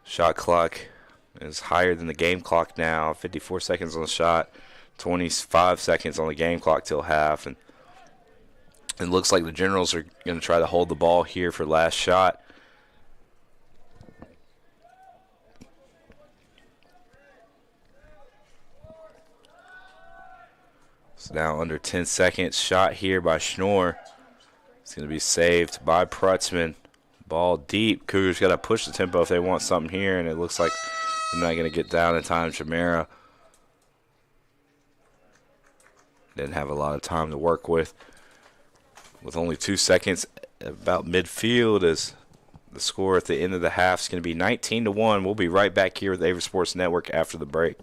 Shot clock is higher than the game clock now. 54 seconds on the shot, 25 seconds on the game clock till half. And it looks like the Generals are going to try to hold the ball here for last shot. It's now under 10 seconds. Shot here by Schnorr. It's going to be saved by Prutzman. Ball deep. Cougars got to push the tempo if they want something here, and it looks like they're not going to get down in time. Chamera didn't have a lot of time to work with. With only 2 seconds about midfield, as the score at the end of the half is going to be 19-1. We'll be right back here with Averett Sports Network after the break.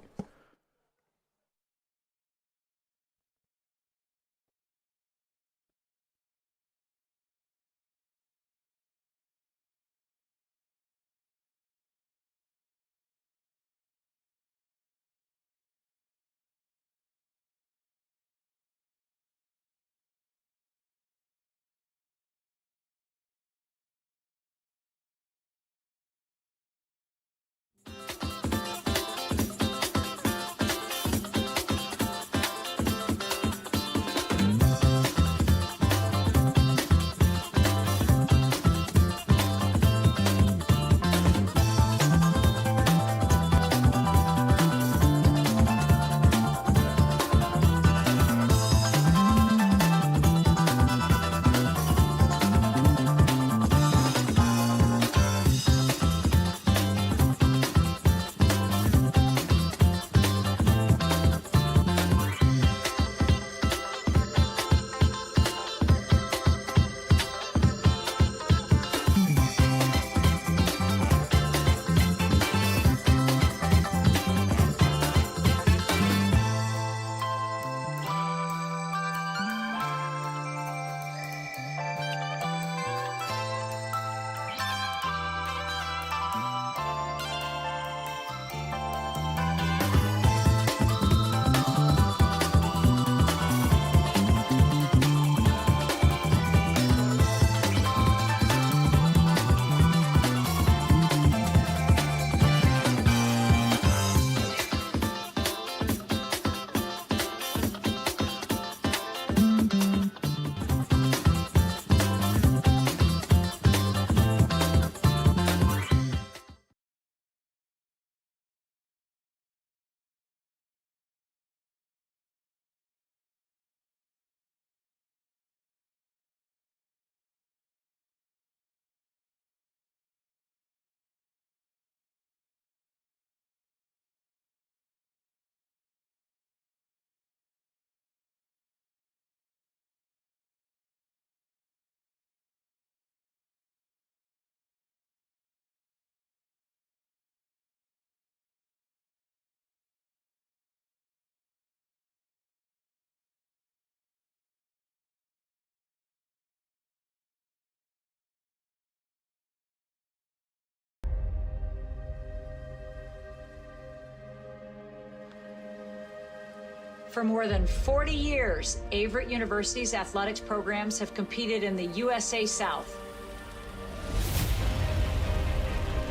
For more than 40 years, Averett University's athletics programs have competed in the USA South.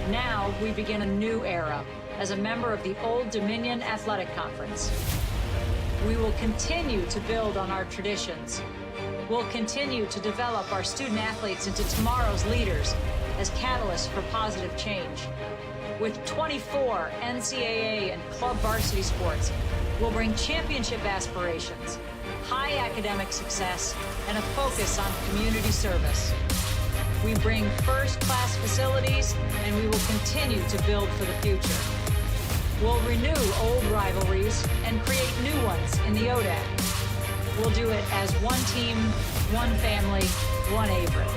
Now we begin a new era as a member of the Old Dominion Athletic Conference. We will continue to build on our traditions. We'll continue to develop our student athletes into tomorrow's leaders as catalysts for positive change. With 24 NCAA and club varsity sports, we'll bring championship aspirations, high academic success, and a focus on community service. We bring first-class facilities, and we will continue to build for the future. We'll renew old rivalries and create new ones in the ODAC. We'll do it as one team, one family, one Averett.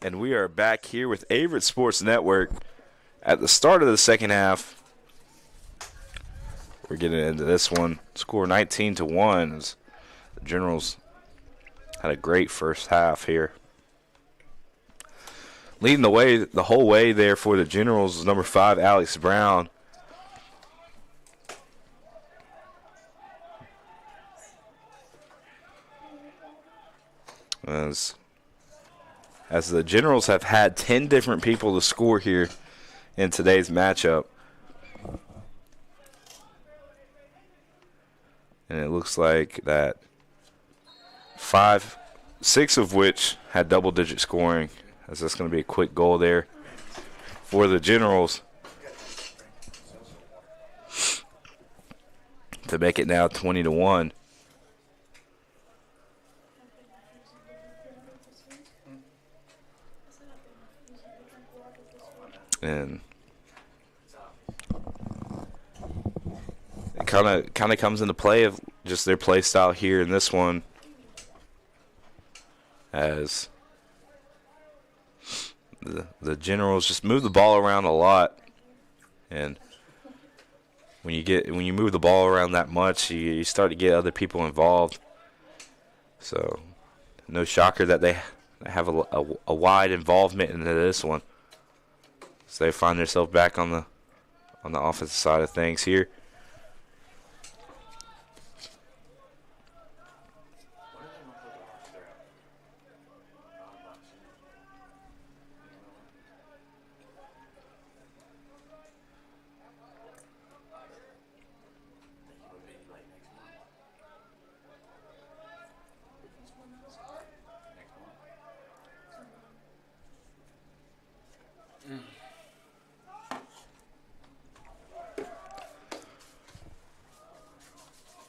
And we are back here with Averett Sports Network at the start of the second half. We're getting into this one. Score 19-1 as the Generals had a great first half here. Leading the way the whole way there for the Generals is number 5, Alex Brown. As the Generals have had 10 different people to score here in today's matchup. And it looks like that 6 of which had double-digit scoring, as that's going to be a quick goal there for the Generals to make it now 20-1. And it kind of comes into play of just their play style here in this one, as the Generals just move the ball around a lot, and when you move the ball around that much, you start to get other people involved. So no shocker that they have a wide involvement into this one. So they find themselves back on the offensive side of things here.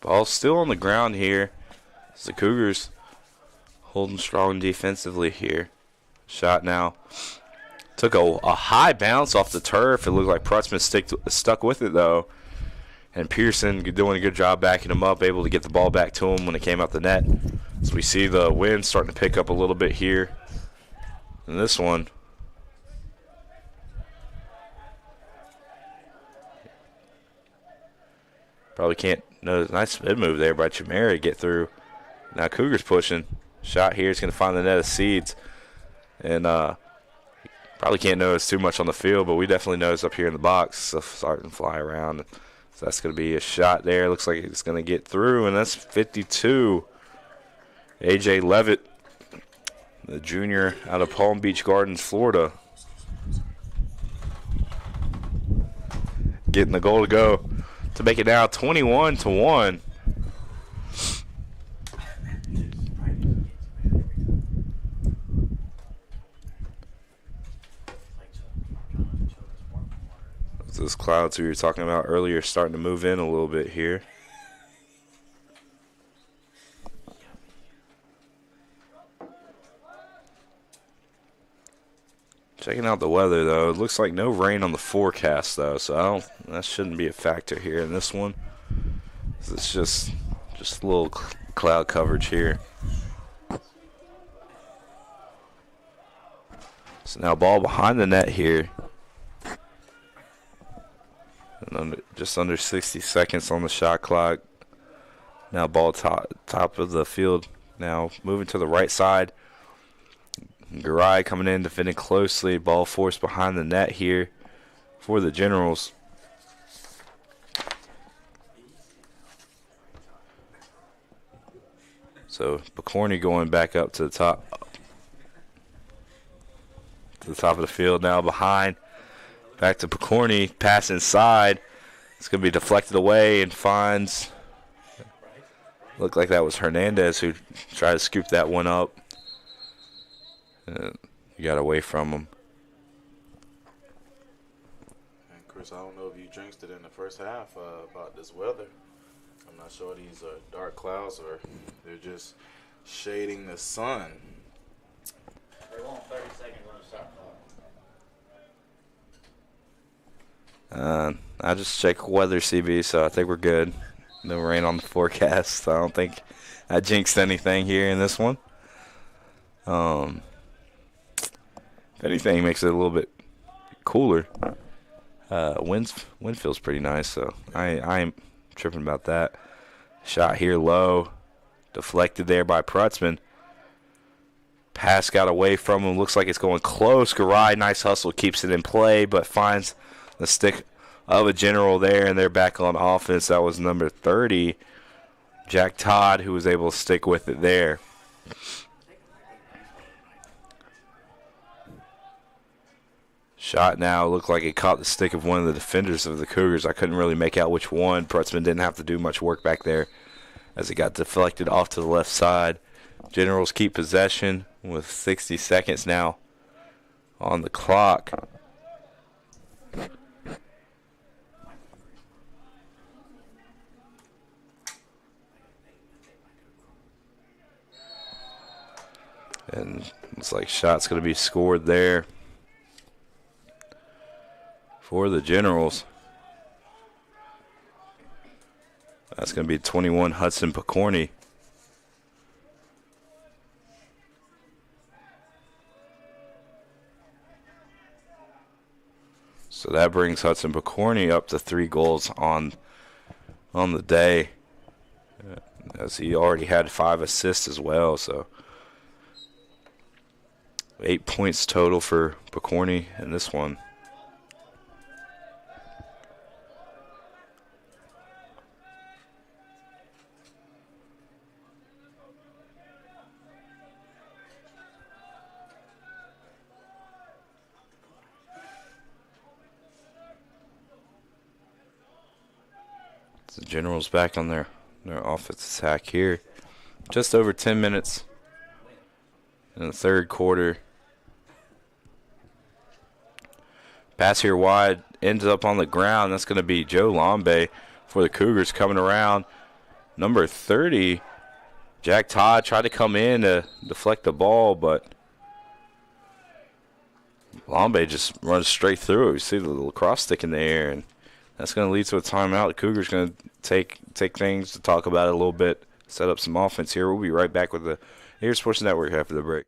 Ball still on the ground here. It's the Cougars holding strong defensively here. Shot now. Took a high bounce off the turf. It looked like Prutzman stuck with it, though. And Pearson doing a good job backing him up, able to get the ball back to him when it came out the net. So we see the wind starting to pick up a little bit here in this one. Probably can't. No, nice mid move there by Chimera to get through. Now Cougars pushing. Shot here is going to find the net of Seeds. And probably can't notice too much on the field, but we definitely notice up here in the box. Stuff starting to fly around. So that's going to be a shot there. Looks like it's going to get through, and that's 52. A.J. Levitt, the junior out of Palm Beach Gardens, Florida, getting the goal to go to make it now 21-1. Those clouds we were talking about earlier starting to move in a little bit here. Checking out the weather, though. It looks like no rain on the forecast, though, so that shouldn't be a factor here in this one. It's just a little cloud coverage here. So now ball behind the net here. And just under 60 seconds on the shot clock. Now ball top of the field. Now moving to the right side. Garay coming in, defending closely. Ball forced behind the net here for the Generals. So Picorni going back up to the top. To the top of the field now behind. Back to Picorni. Pass inside. It's going to be deflected away and finds. Looked like that was Hernandez who tried to scoop that one up. You got away from him. And Chris, I don't know if you jinxed it in the first half about this weather. I'm not sure these are dark clouds or they're just shading the sun. They want 30 seconds on the shot clock. I just checked weather, CB, so I think we're good. No rain on the forecast, so I don't think I jinxed anything here in this one. if anything, makes it a little bit cooler. Wind feels pretty nice, so I ain't tripping about that. Shot here low, deflected there by Prutzman. Pass got away from him. Looks like it's going close. Garay, nice hustle, keeps it in play, but finds the stick of a General there, and they're back on offense. That was number 30, Jack Todd, who was able to stick with it there. Shot now looked like it caught the stick of one of the defenders of the Cougars. I couldn't really make out which one. Prutzman didn't have to do much work back there as it got deflected off to the left side. Generals keep possession with 60 seconds now on the clock. And looks like shot's going to be scored there for the Generals. That's going to be 21 Hudson Picorni. So that brings Hudson Picorni up to 3 goals on the day, as he already had 5 assists as well. So 8 points total for Picorni in this one. The Generals back on their offense attack here. Just over 10 minutes in the third quarter. Pass here wide, ends up on the ground. That's going to be Joe Lambe for the Cougars coming around. Number 30, Jack Todd, tried to come in to deflect the ball, but Lambe just runs straight through it. You see the lacrosse stick in the air, and that's going to lead to a timeout. The Cougars going to take things to talk about it a little bit, set up some offense here. We'll be right back with the Averett Sports Network after the break.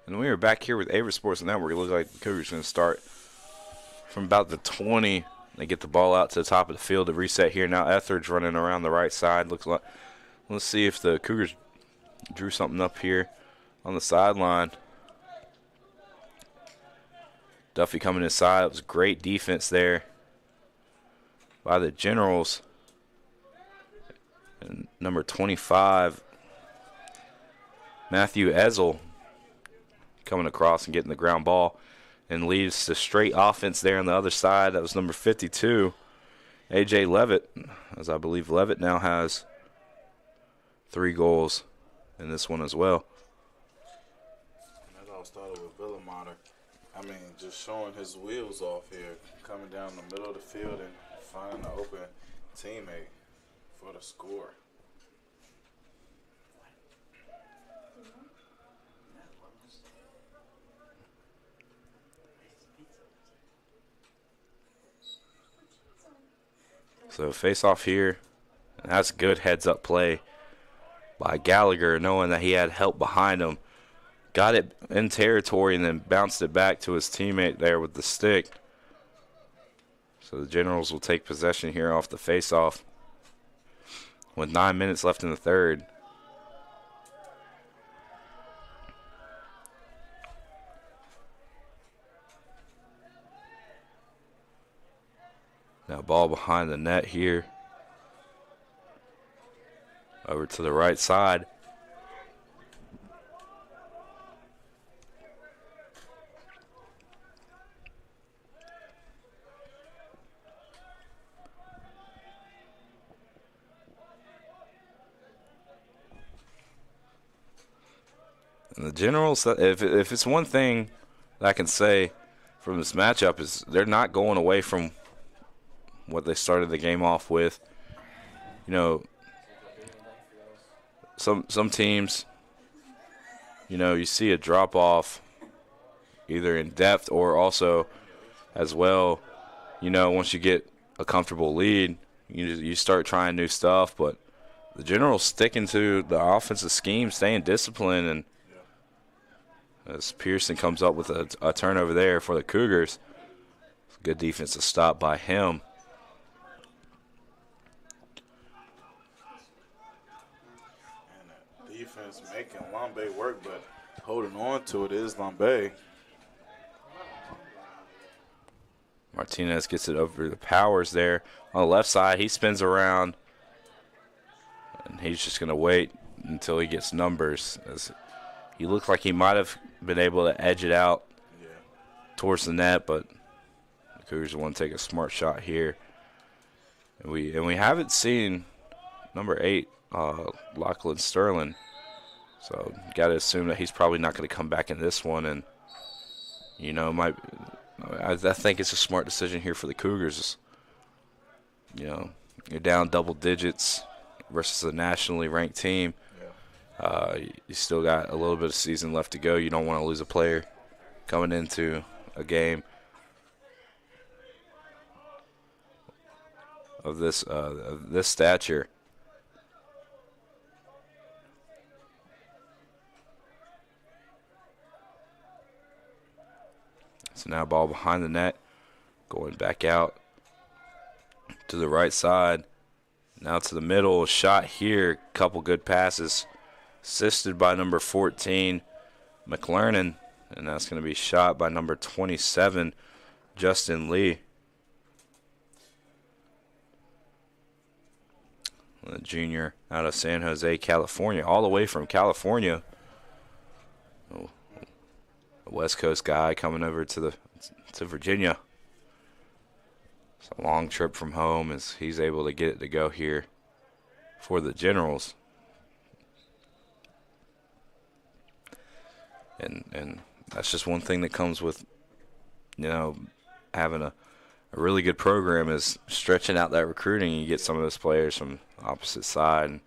And we are back here with Averett Sports Network. It looks like the Cougars going to start from about the 20. They get the ball out to the top of the field to reset here. Now Etheridge running around the right side. Looks like, let's see if the Cougars drew something up here on the sideline. Duffy coming inside. It was great defense there by the Generals. And number 25, Matthew Ezel, coming across and getting the ground ball, and leads to straight offense there on the other side. That was number 52, A.J. Levitt, as I believe Levitt now has 3 goals in this one as well. That all started with Villamater. I mean, just showing his wheels off here, coming down the middle of the field and finding an open teammate for the score. So face off here. And that's good heads-up play by Gallagher, knowing that he had help behind him. Got it in territory and then bounced it back to his teammate there with the stick. So the Generals will take possession here off the face-off with 9 minutes left in the third. Now ball behind the net here. Over to the right side. And the Generals, if it's one thing that I can say from this matchup, is they're not going away from what they started the game off with. You know, some teams, you know, you see a drop off either in depth or also as well, you know, once you get a comfortable lead, you start trying new stuff. But the Generals sticking to the offensive scheme, staying disciplined, and as Pearson comes up with a turnover there for the Cougars. Good defensive stop by him. And the defense making Lambe work, but holding on to it is Lambe. Martinez gets it over the Powers there. On the left side, he spins around, and he's just going to wait until he gets numbers. As he looked like he might have been able to edge it out towards the net, but the Cougars want to take a smart shot here. And we haven't seen number 8, Lachlan Sterling, so got to assume that he's probably not going to come back in this one. And you know, I think it's a smart decision here for the Cougars. You know, you're down double digits versus a nationally ranked team. You still got a little bit of season left to go. You don't want to lose a player coming into a game of this stature. So now ball behind the net, going back out to the right side. Now to the middle, a shot here, couple good passes. Assisted by number 14, McLernan, and that's going to be shot by number 27, Justin Lee. The junior out of San Jose, California, all the way from California. Oh, a West Coast guy coming over to Virginia. It's a long trip from home as he's able to get it to go here for the Generals. And that's just one thing that comes with, you know, having a really good program is stretching out that recruiting. You get some of those players from the opposite side.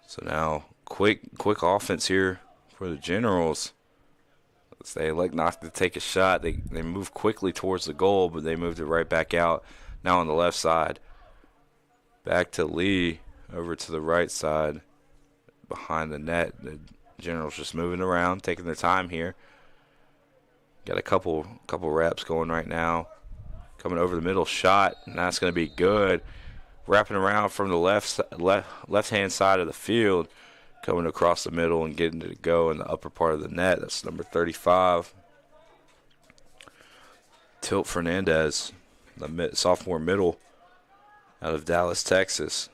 So now quick offense here for the Generals. They elect not to take a shot. They move quickly towards the goal, but they moved it right back out. Now on the left side. Back to Lee, over to the right side, behind the net. The Generals just moving around, taking their time here. Got a couple reps going right now. Coming over the middle, shot, and that's going to be good. Wrapping around from the left-hand side of the field. Coming across the middle and getting it to go in the upper part of the net. That's number 35. Tilt Fernandez, the sophomore middle out of Dallas, Texas.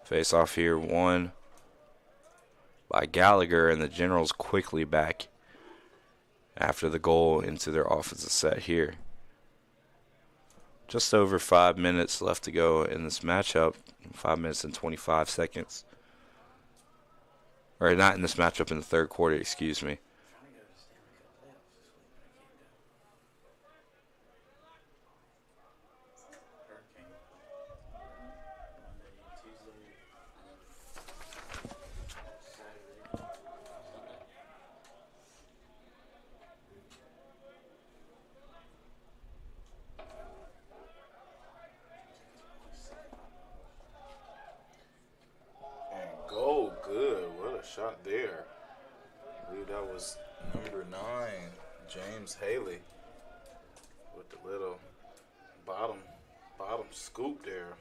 Face off here, won by Gallagher, and the Generals quickly back after the goal into their offensive set here. just over 5 minutes left to go in this matchup. 5 minutes and 25 seconds. Or not in this matchup, in the third quarter, excuse me. And go good. What a shot there. I believe that was number 9, James Haley, with the little bottom scoop there.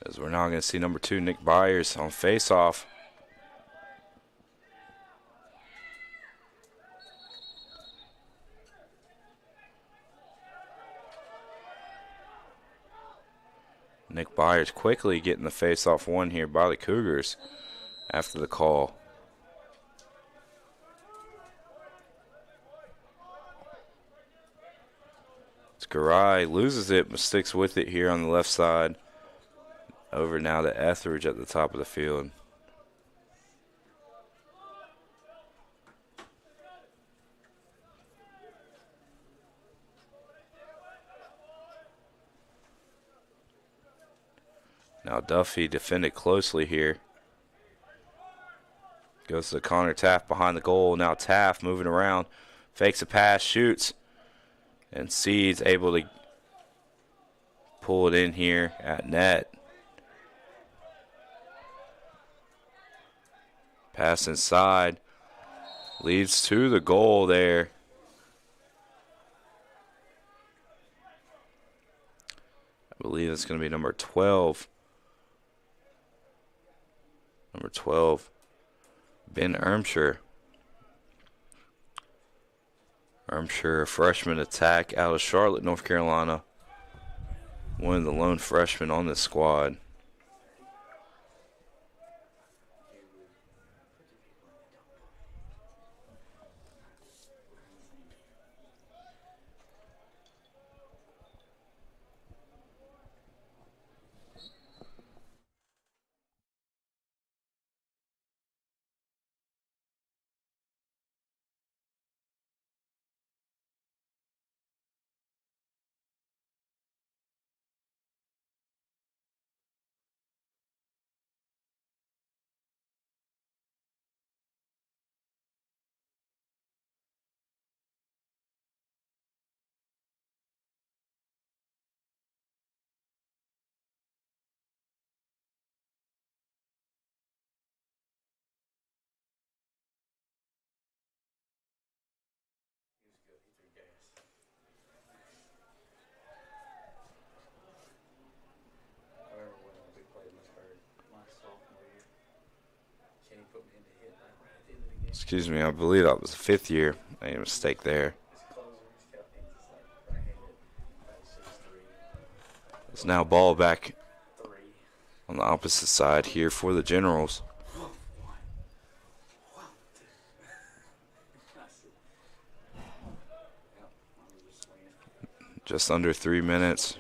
As we're now going to see number 2, Nick Byers, on face-off. Nick Byers quickly getting the face-off one here by the Cougars after the call. Garay loses it but sticks with it here on the left side. Over now to Etheridge at the top of the field. Now Duffy defended closely here. Goes to Connor Taft behind the goal. Now Taft moving around. Fakes a pass, shoots. And Seed's able to pull it in here at net. Pass inside. Leads to the goal there. I believe it's going to be number 12. Number 12, Ben Ermshire. Ermshire, a freshman attack out of Charlotte, North Carolina. One of the lone freshmen on this squad. Excuse me, I believe that was the 5th year. I made a mistake there. It's now ball back on the opposite side here for the Generals. Just under 3 minutes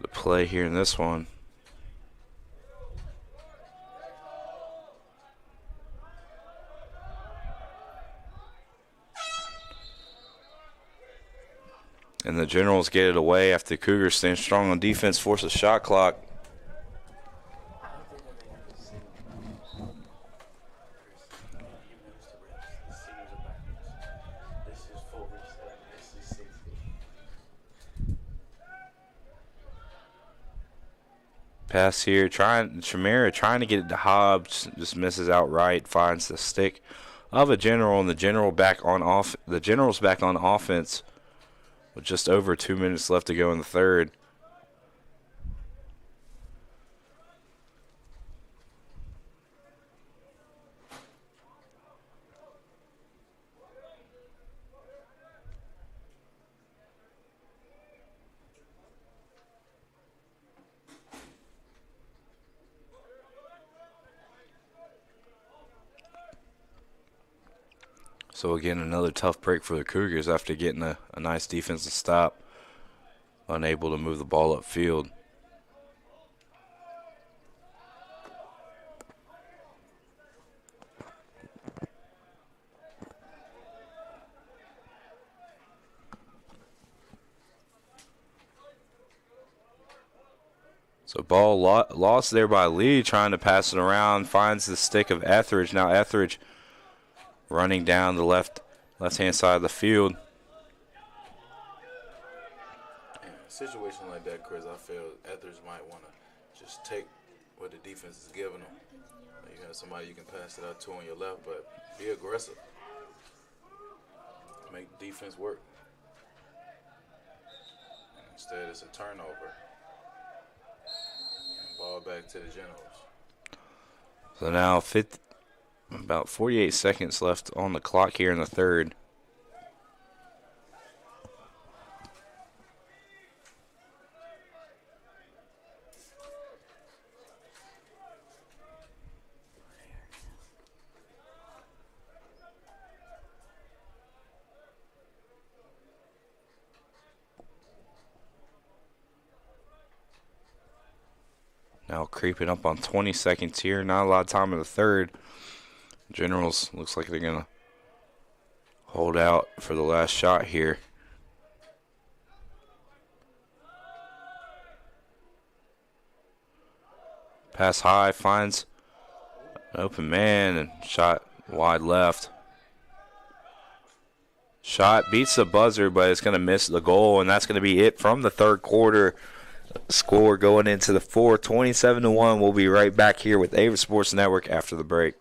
to play here in this one. And the Generals get it away after the Cougars stand strong on defense, force a shot clock. Pass here, Shamira trying to get it to Hobbs, just misses outright, finds the stick of a General, and the General's back on offense with just over 2 minutes left to go in the third. So again, another tough break for the Cougars after getting a nice defensive stop. Unable to move the ball upfield. So ball lost there by Lee, trying to pass it around, finds the stick of Etheridge. Now Etheridge running down the left-hand side of the field. In a situation like that, Chris, I feel Etheridge might want to just take what the defense is giving them. You have somebody you can pass it out to on your left, but be aggressive. Make the defense work. And instead, it's a turnover. Ball back to the Generals. So now about 48 seconds left on the clock here in the third. Now creeping up on 20 seconds here. Not a lot of time in the third. Generals looks like they're going to hold out for the last shot here. Pass high, finds an open man, and shot wide left. Shot beats the buzzer, but it's going to miss the goal, and that's going to be it from the third quarter. Score going into the fourth, 27-1. We'll be right back here with Averett Sports Network after the break.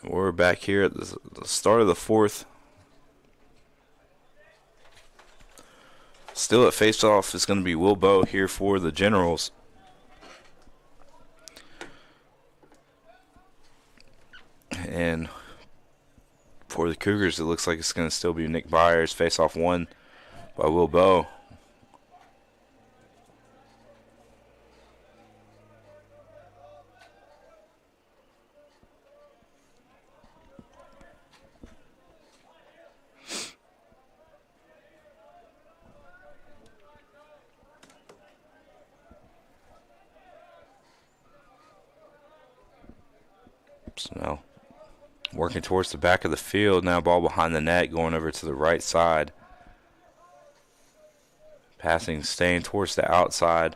We're back here at the start of the fourth. Still at face-off is going to be Will Bowe here for the Generals. And for the Cougars, it looks like it's going to still be Nick Byers. Face-off won by Will Bowe. So now working towards the back of the field. Now ball behind the net going over to the right side. Passing staying towards the outside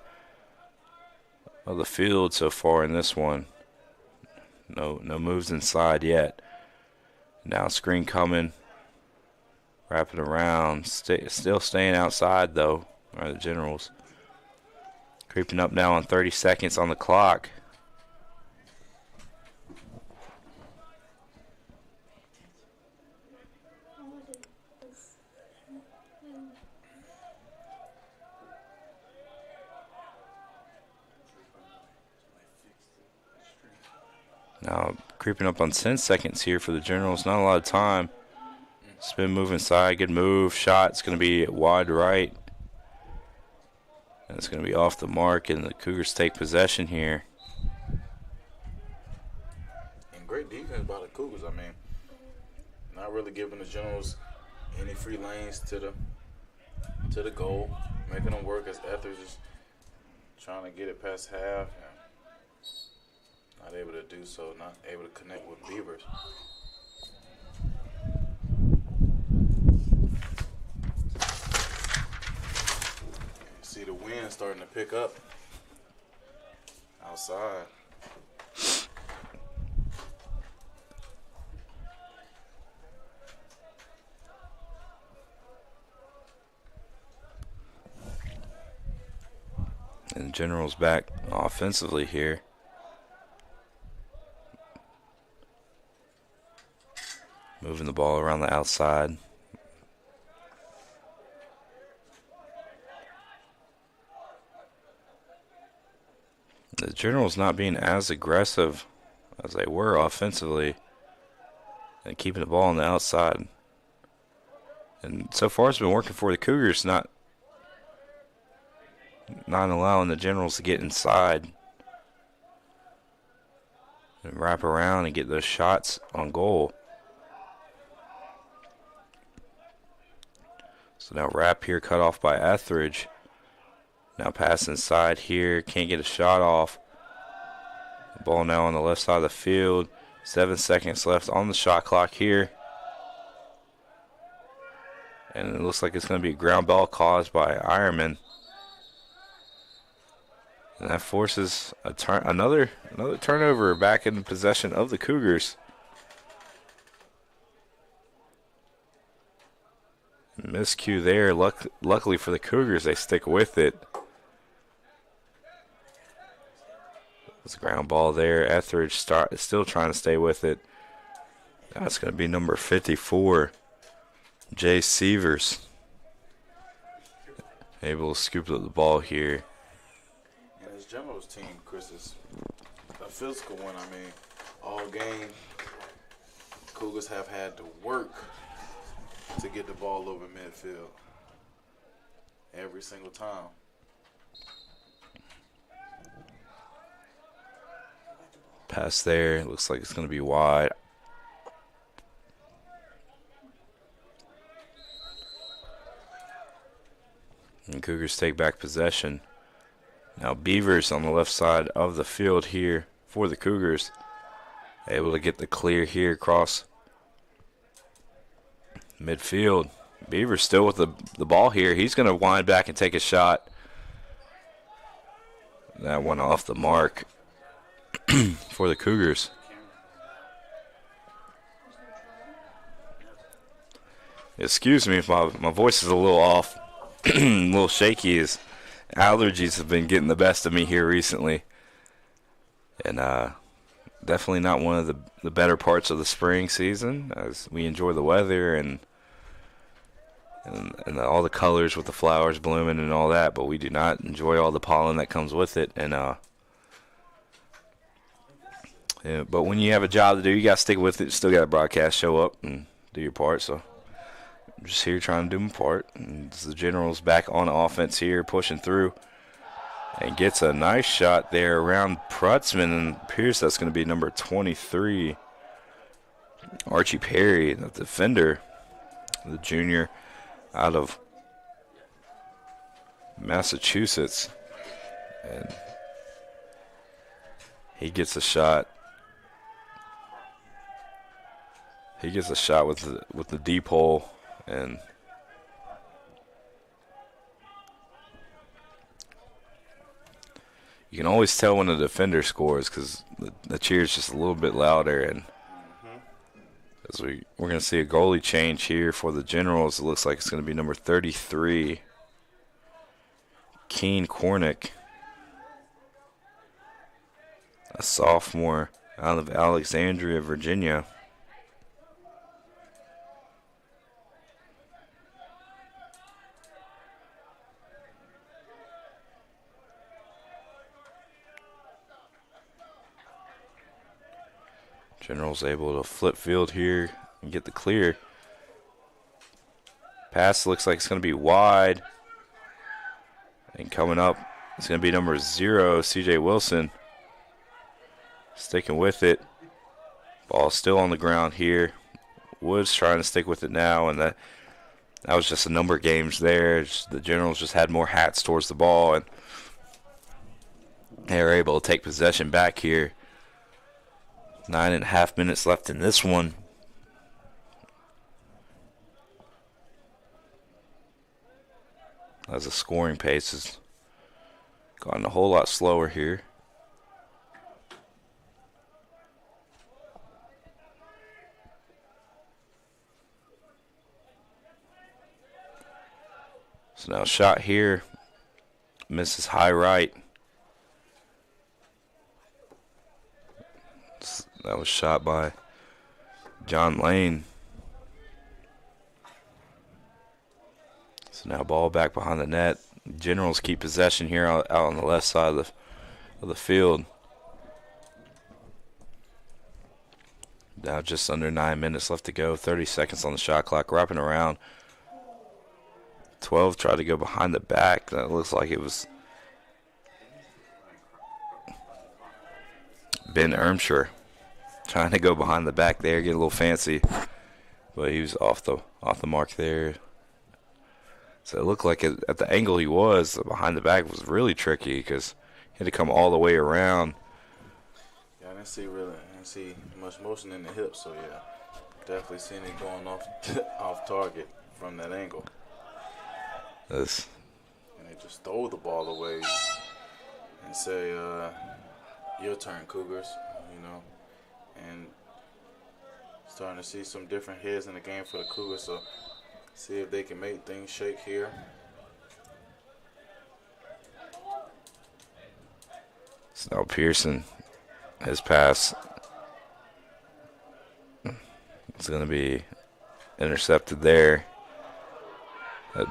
of the field so far in this one. No moves inside yet. Now screen coming. Wrapping around. Still staying outside though. Are the Generals. Creeping up now on 30 seconds on the clock. Now creeping up on 10 seconds here for the Generals. Not a lot of time. Spin move inside. Good move. Shot. It's going to be wide right. And it's going to be off the mark, and the Cougars take possession here. And great defense by the Cougars. I mean, not really giving the Generals any free lanes to the goal, making them work as Etheridge is trying to get it past half. And not able to do so, not able to connect with Beavers. See the wind starting to pick up outside. And General's back offensively here. Moving the ball around the outside. The Generals not being as aggressive as they were offensively and keeping the ball on the outside. And so far it's been working for the Cougars, not allowing the Generals to get inside and wrap around and get those shots on goal. So now wrap here, cut off by Etheridge. Now pass inside here, can't get a shot off. The ball now on the left side of the field. 7 seconds left on the shot clock here. And it looks like it's going to be a ground ball caused by Ironman. And that forces another turnover back in possession of the Cougars. Miscue there. Luckily for the Cougars, they stick with it. It's a ground ball there. Etheridge is still trying to stay with it. That's going to be number 54, Jay Sievers. Able to scoop up the ball here. And his Generals team, Chris, is a physical one. I mean, all game, Cougars have had to work to get the ball over midfield every single time. Pass there. Looks like it's going to be wide. And Cougars take back possession. Now Beavers on the left side of the field here for the Cougars. Able to get the clear here across midfield. Beavers still with the ball here. He's going to wind back and take a shot. That one off the mark for the Cougars. Excuse me if my voice is a little off, a little shaky, as allergies have been getting the best of me here recently. And definitely not one of the better parts of the spring season, as we enjoy the weather and all the colors with the flowers blooming and all that, but we do not enjoy all the pollen that comes with it. And yeah, but when you have a job to do, you got to stick with it. Still got to broadcast, show up, and do your part. So I'm just here trying to do my part. And the Generals back on offense here, pushing through. And gets a nice shot there around Prutzman, and appears that's going to be number 23, Archie Perry, the defender, the junior out of Massachusetts. And he gets a shot. He gets a shot with the deep hole, and you can always tell when the defender scores because the cheer is just a little bit louder. And as we're going to see a goalie change here for the Generals. It looks like it's going to be number 33, Keen Cornick, a sophomore out of Alexandria, Virginia. General's able to flip field here and get the clear. Pass looks like it's going to be wide. And coming up, it's going to be number 0, C.J. Wilson. Sticking with it. Ball still on the ground here. Woods trying to stick with it now, and that was just a number of games there. The Generals just had more hats towards the ball, and they were able to take possession back here. 9.5 minutes left in this one. As the scoring pace has gotten a whole lot slower here. So now shot here, misses high right. That was shot by John Lane. So now ball back behind the net. Generals keep possession here out on the left side of the field. Now just under 9 minutes left to go. 30 seconds on the shot clock. Wrapping around. 12 tried to go behind the back. That looks like it was Ben Ermshire trying to go behind the back there, get a little fancy, but he was off the mark there. So it looked like at the angle he was behind the back was really tricky because he had to come all the way around. Yeah, I didn't see much motion in the hips, so yeah, definitely seen it going off target from that angle. And they just throw the ball away and say, your turn, Cougars, and starting to see some different heads in the game for the Cougars, so see if they can make things shake here. So now Pearson, his pass is going to be intercepted there.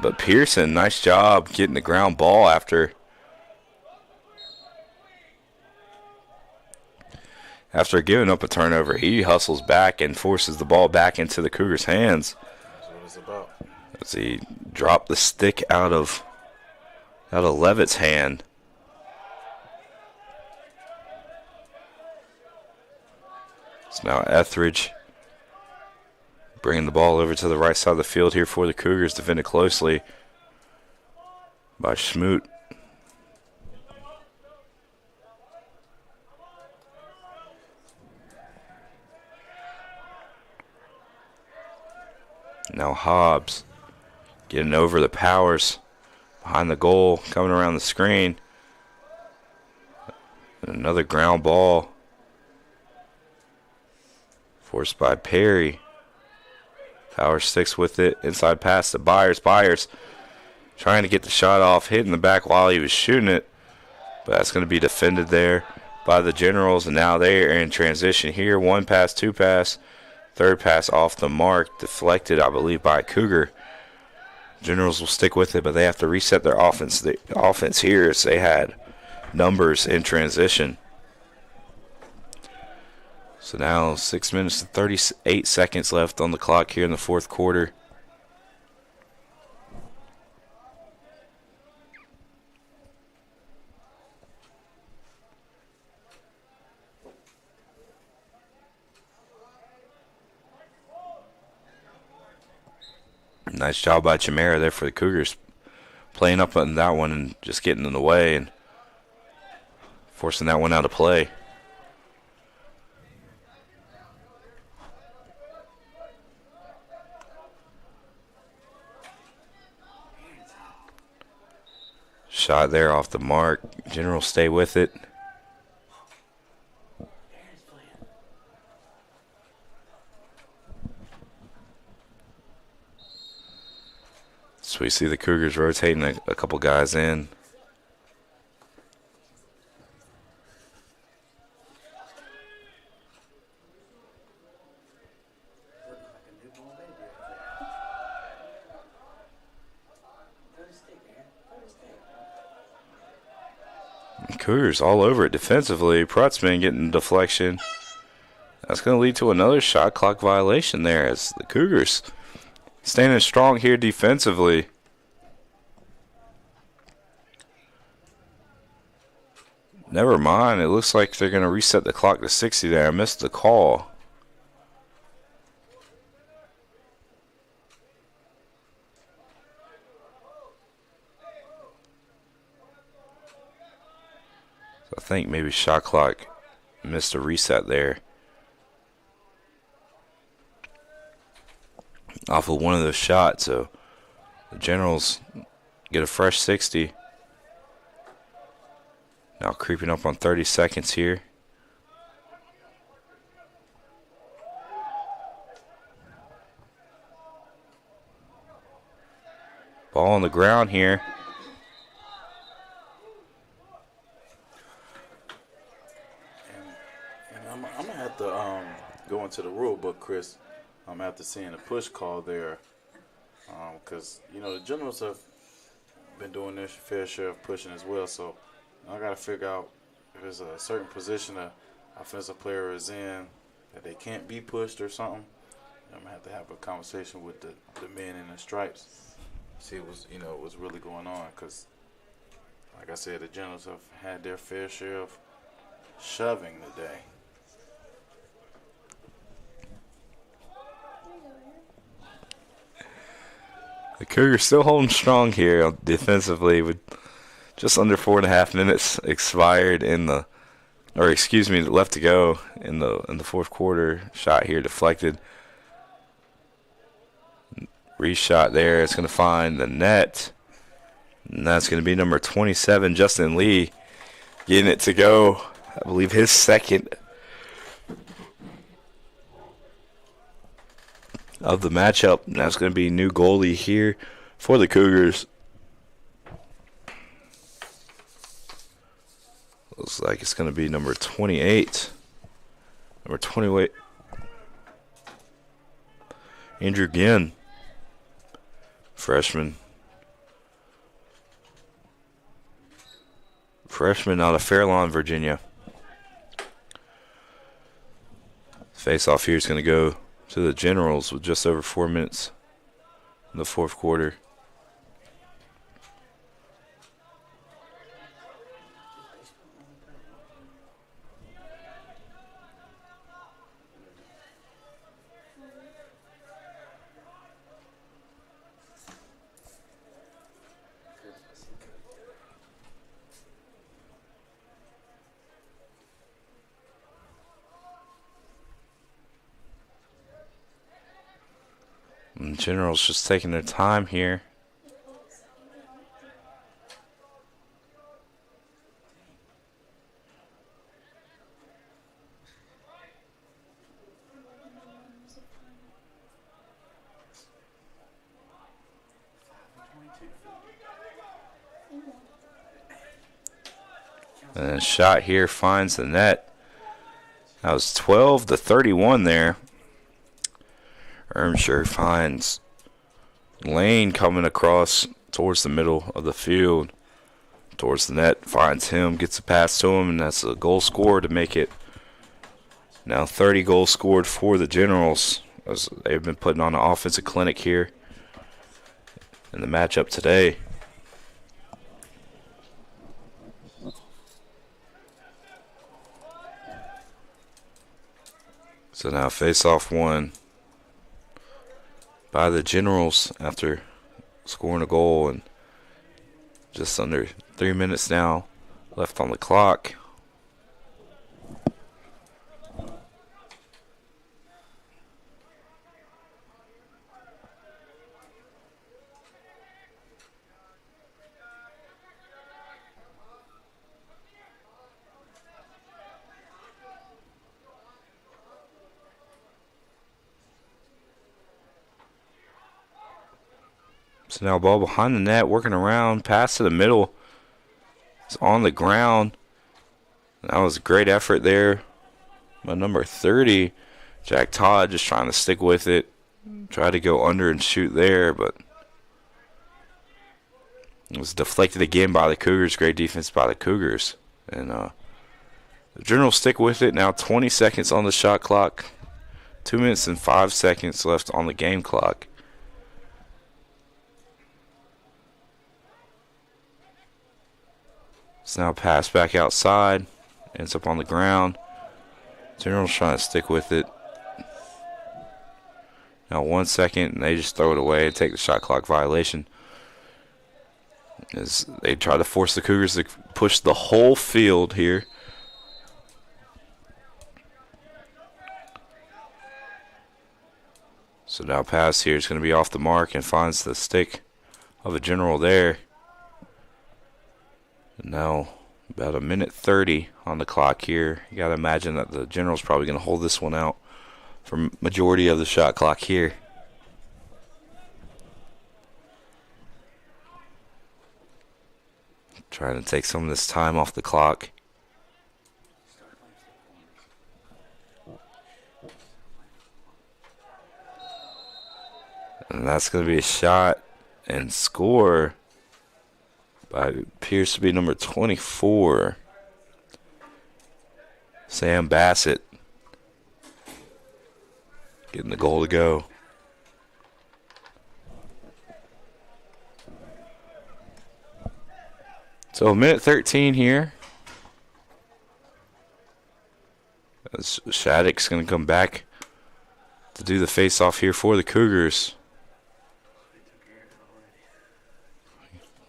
But Pearson, nice job getting the ground ball after giving up a turnover. He hustles back and forces the ball back into the Cougars' hands. That's what it's about. As he dropped the stick out of Levitt's hand. So now Etheridge bringing the ball over to the right side of the field here for the Cougars, defended closely by Schmoot. Now Hobbs getting over the Powers behind the goal, coming around the screen. And another ground ball forced by Perry. Powers sticks with it. Inside pass to Byers. Byers trying to get the shot off, hitting the back while he was shooting it. But that's going to be defended there by the Generals. And now they are in transition here. 1 pass, 2 pass. Third pass off the mark. Deflected, I believe, by Cougar. Generals will stick with it, but they have to reset their offense. The offense here as they had numbers in transition. So now 6 minutes and 38 seconds left on the clock here in the fourth quarter. Nice job by Chimera there for the Cougars, playing up on that one and just getting in the way and forcing that one out of play. Shot there off the mark. General stay with it. So we see the Cougars rotating a couple guys in. Cougars all over it defensively. Prutzman getting deflection. That's going to lead to another shot clock violation there as the Cougars standing strong here defensively. Never mind. It looks like they're going to reset the clock to 60 there. I missed the call. So I think maybe shot clock missed a reset there. Off of one of those shots. So the Generals get a fresh 60. Now creeping up on 30 seconds here. Ball on the ground here. And I'm going to have to go into the rule book, Chris. After seeing a push call there. Because, the Generals have been doing their fair share of pushing as well. So I got to figure out if there's a certain position an offensive player is in that they can't be pushed or something. I'm going to have a conversation with the men in the stripes. See what's really going on. Because, like I said, the Generals have had their fair share of shoving today. The Cougars still holding strong here defensively with just under 4.5 minutes expired left to go in the fourth quarter. Shot here deflected. Reshot there. It's going to find the net. And that's going to be number 27, Justin Lee, getting it to go. I believe his second of the matchup. That's going to be new goalie here for the Cougars. Looks like it's going to be number 28. Number 28. Andrew Ginn. Freshman out of Fairlawn, Virginia. Face-off here is going to go to the Generals with just over 4 minutes in the fourth quarter. And Generals just taking their time here. And a shot here finds the net. That was 12-31 there. Ermshire finds Lane coming across towards the middle of the field, towards the net, finds him, gets a pass to him, and that's a goal scored to make it now 30 goals scored for the Generals, as they've been putting on an offensive clinic here in the matchup today. So now face-off one by the Generals after scoring a goal, and just under 3 minutes now left on the clock. So now ball behind the net, working around, pass to the middle. It's on the ground. That was a great effort there by number 30, Jack Todd, just trying to stick with it. Try to go under and shoot there, but it was deflected again by the Cougars. Great defense by the Cougars. And the Generals stick with it. Now 20 seconds on the shot clock. 2 minutes and 5 seconds left on the game clock. It's now passed back outside. Ends up on the ground. General's trying to stick with it. Now 1 second, and they just throw it away and take the shot clock violation. As they try to force the Cougars to push the whole field here. So now pass here is going to be off the mark and finds the stick of a General there. And now about 1:30 on the clock here. You got to imagine that the General's probably going to hold this one out for majority of the shot clock here. Trying to take some of this time off the clock. And that's going to be a shot and score by appears to be number 24, Sam Bassett. Getting the goal to go. So 1:13 here. As Shattuck's going to come back to do the face-off here for the Cougars.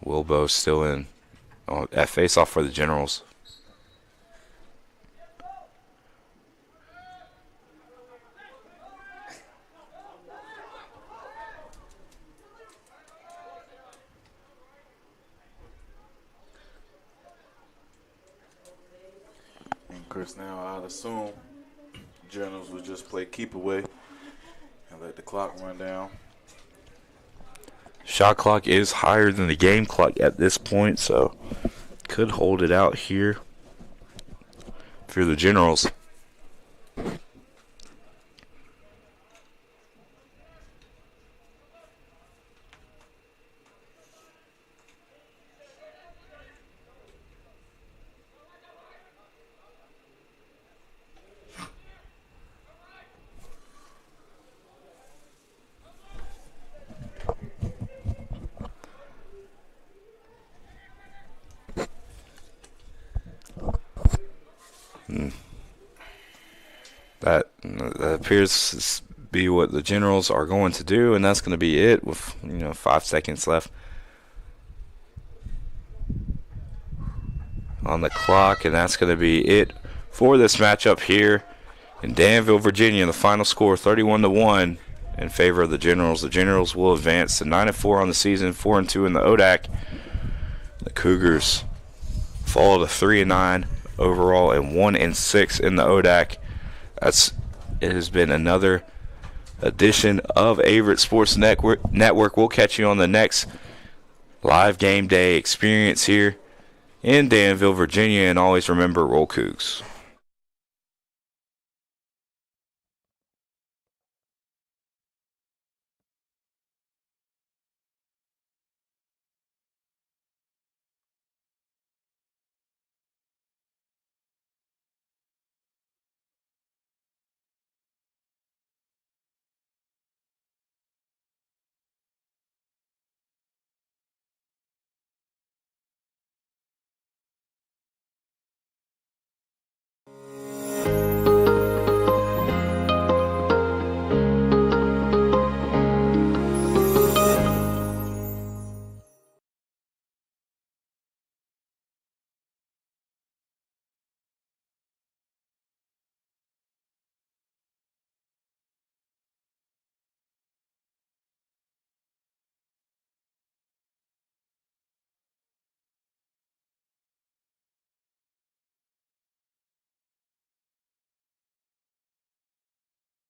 Wilbo still in at face-off for the Generals. And Chris, now I'd assume Generals would just play keep away and let the clock run down. Shot clock is higher than the game clock at this point, so could hold it out here for the Generals. That appears to be what the Generals are going to do, and that's going to be it with 5 seconds left on the clock, and that's going to be it for this matchup here in Danville, Virginia. The final score 31-1 in favor of the Generals. The Generals will advance to 9-4 on the season, 4-2 in the ODAC. The Cougars fall to 3-9 overall and 1-6 in the ODAC. It has been another edition of Averett Sports Network. We'll catch you on the next live game day experience here in Danville, Virginia. And always remember, roll Cougs.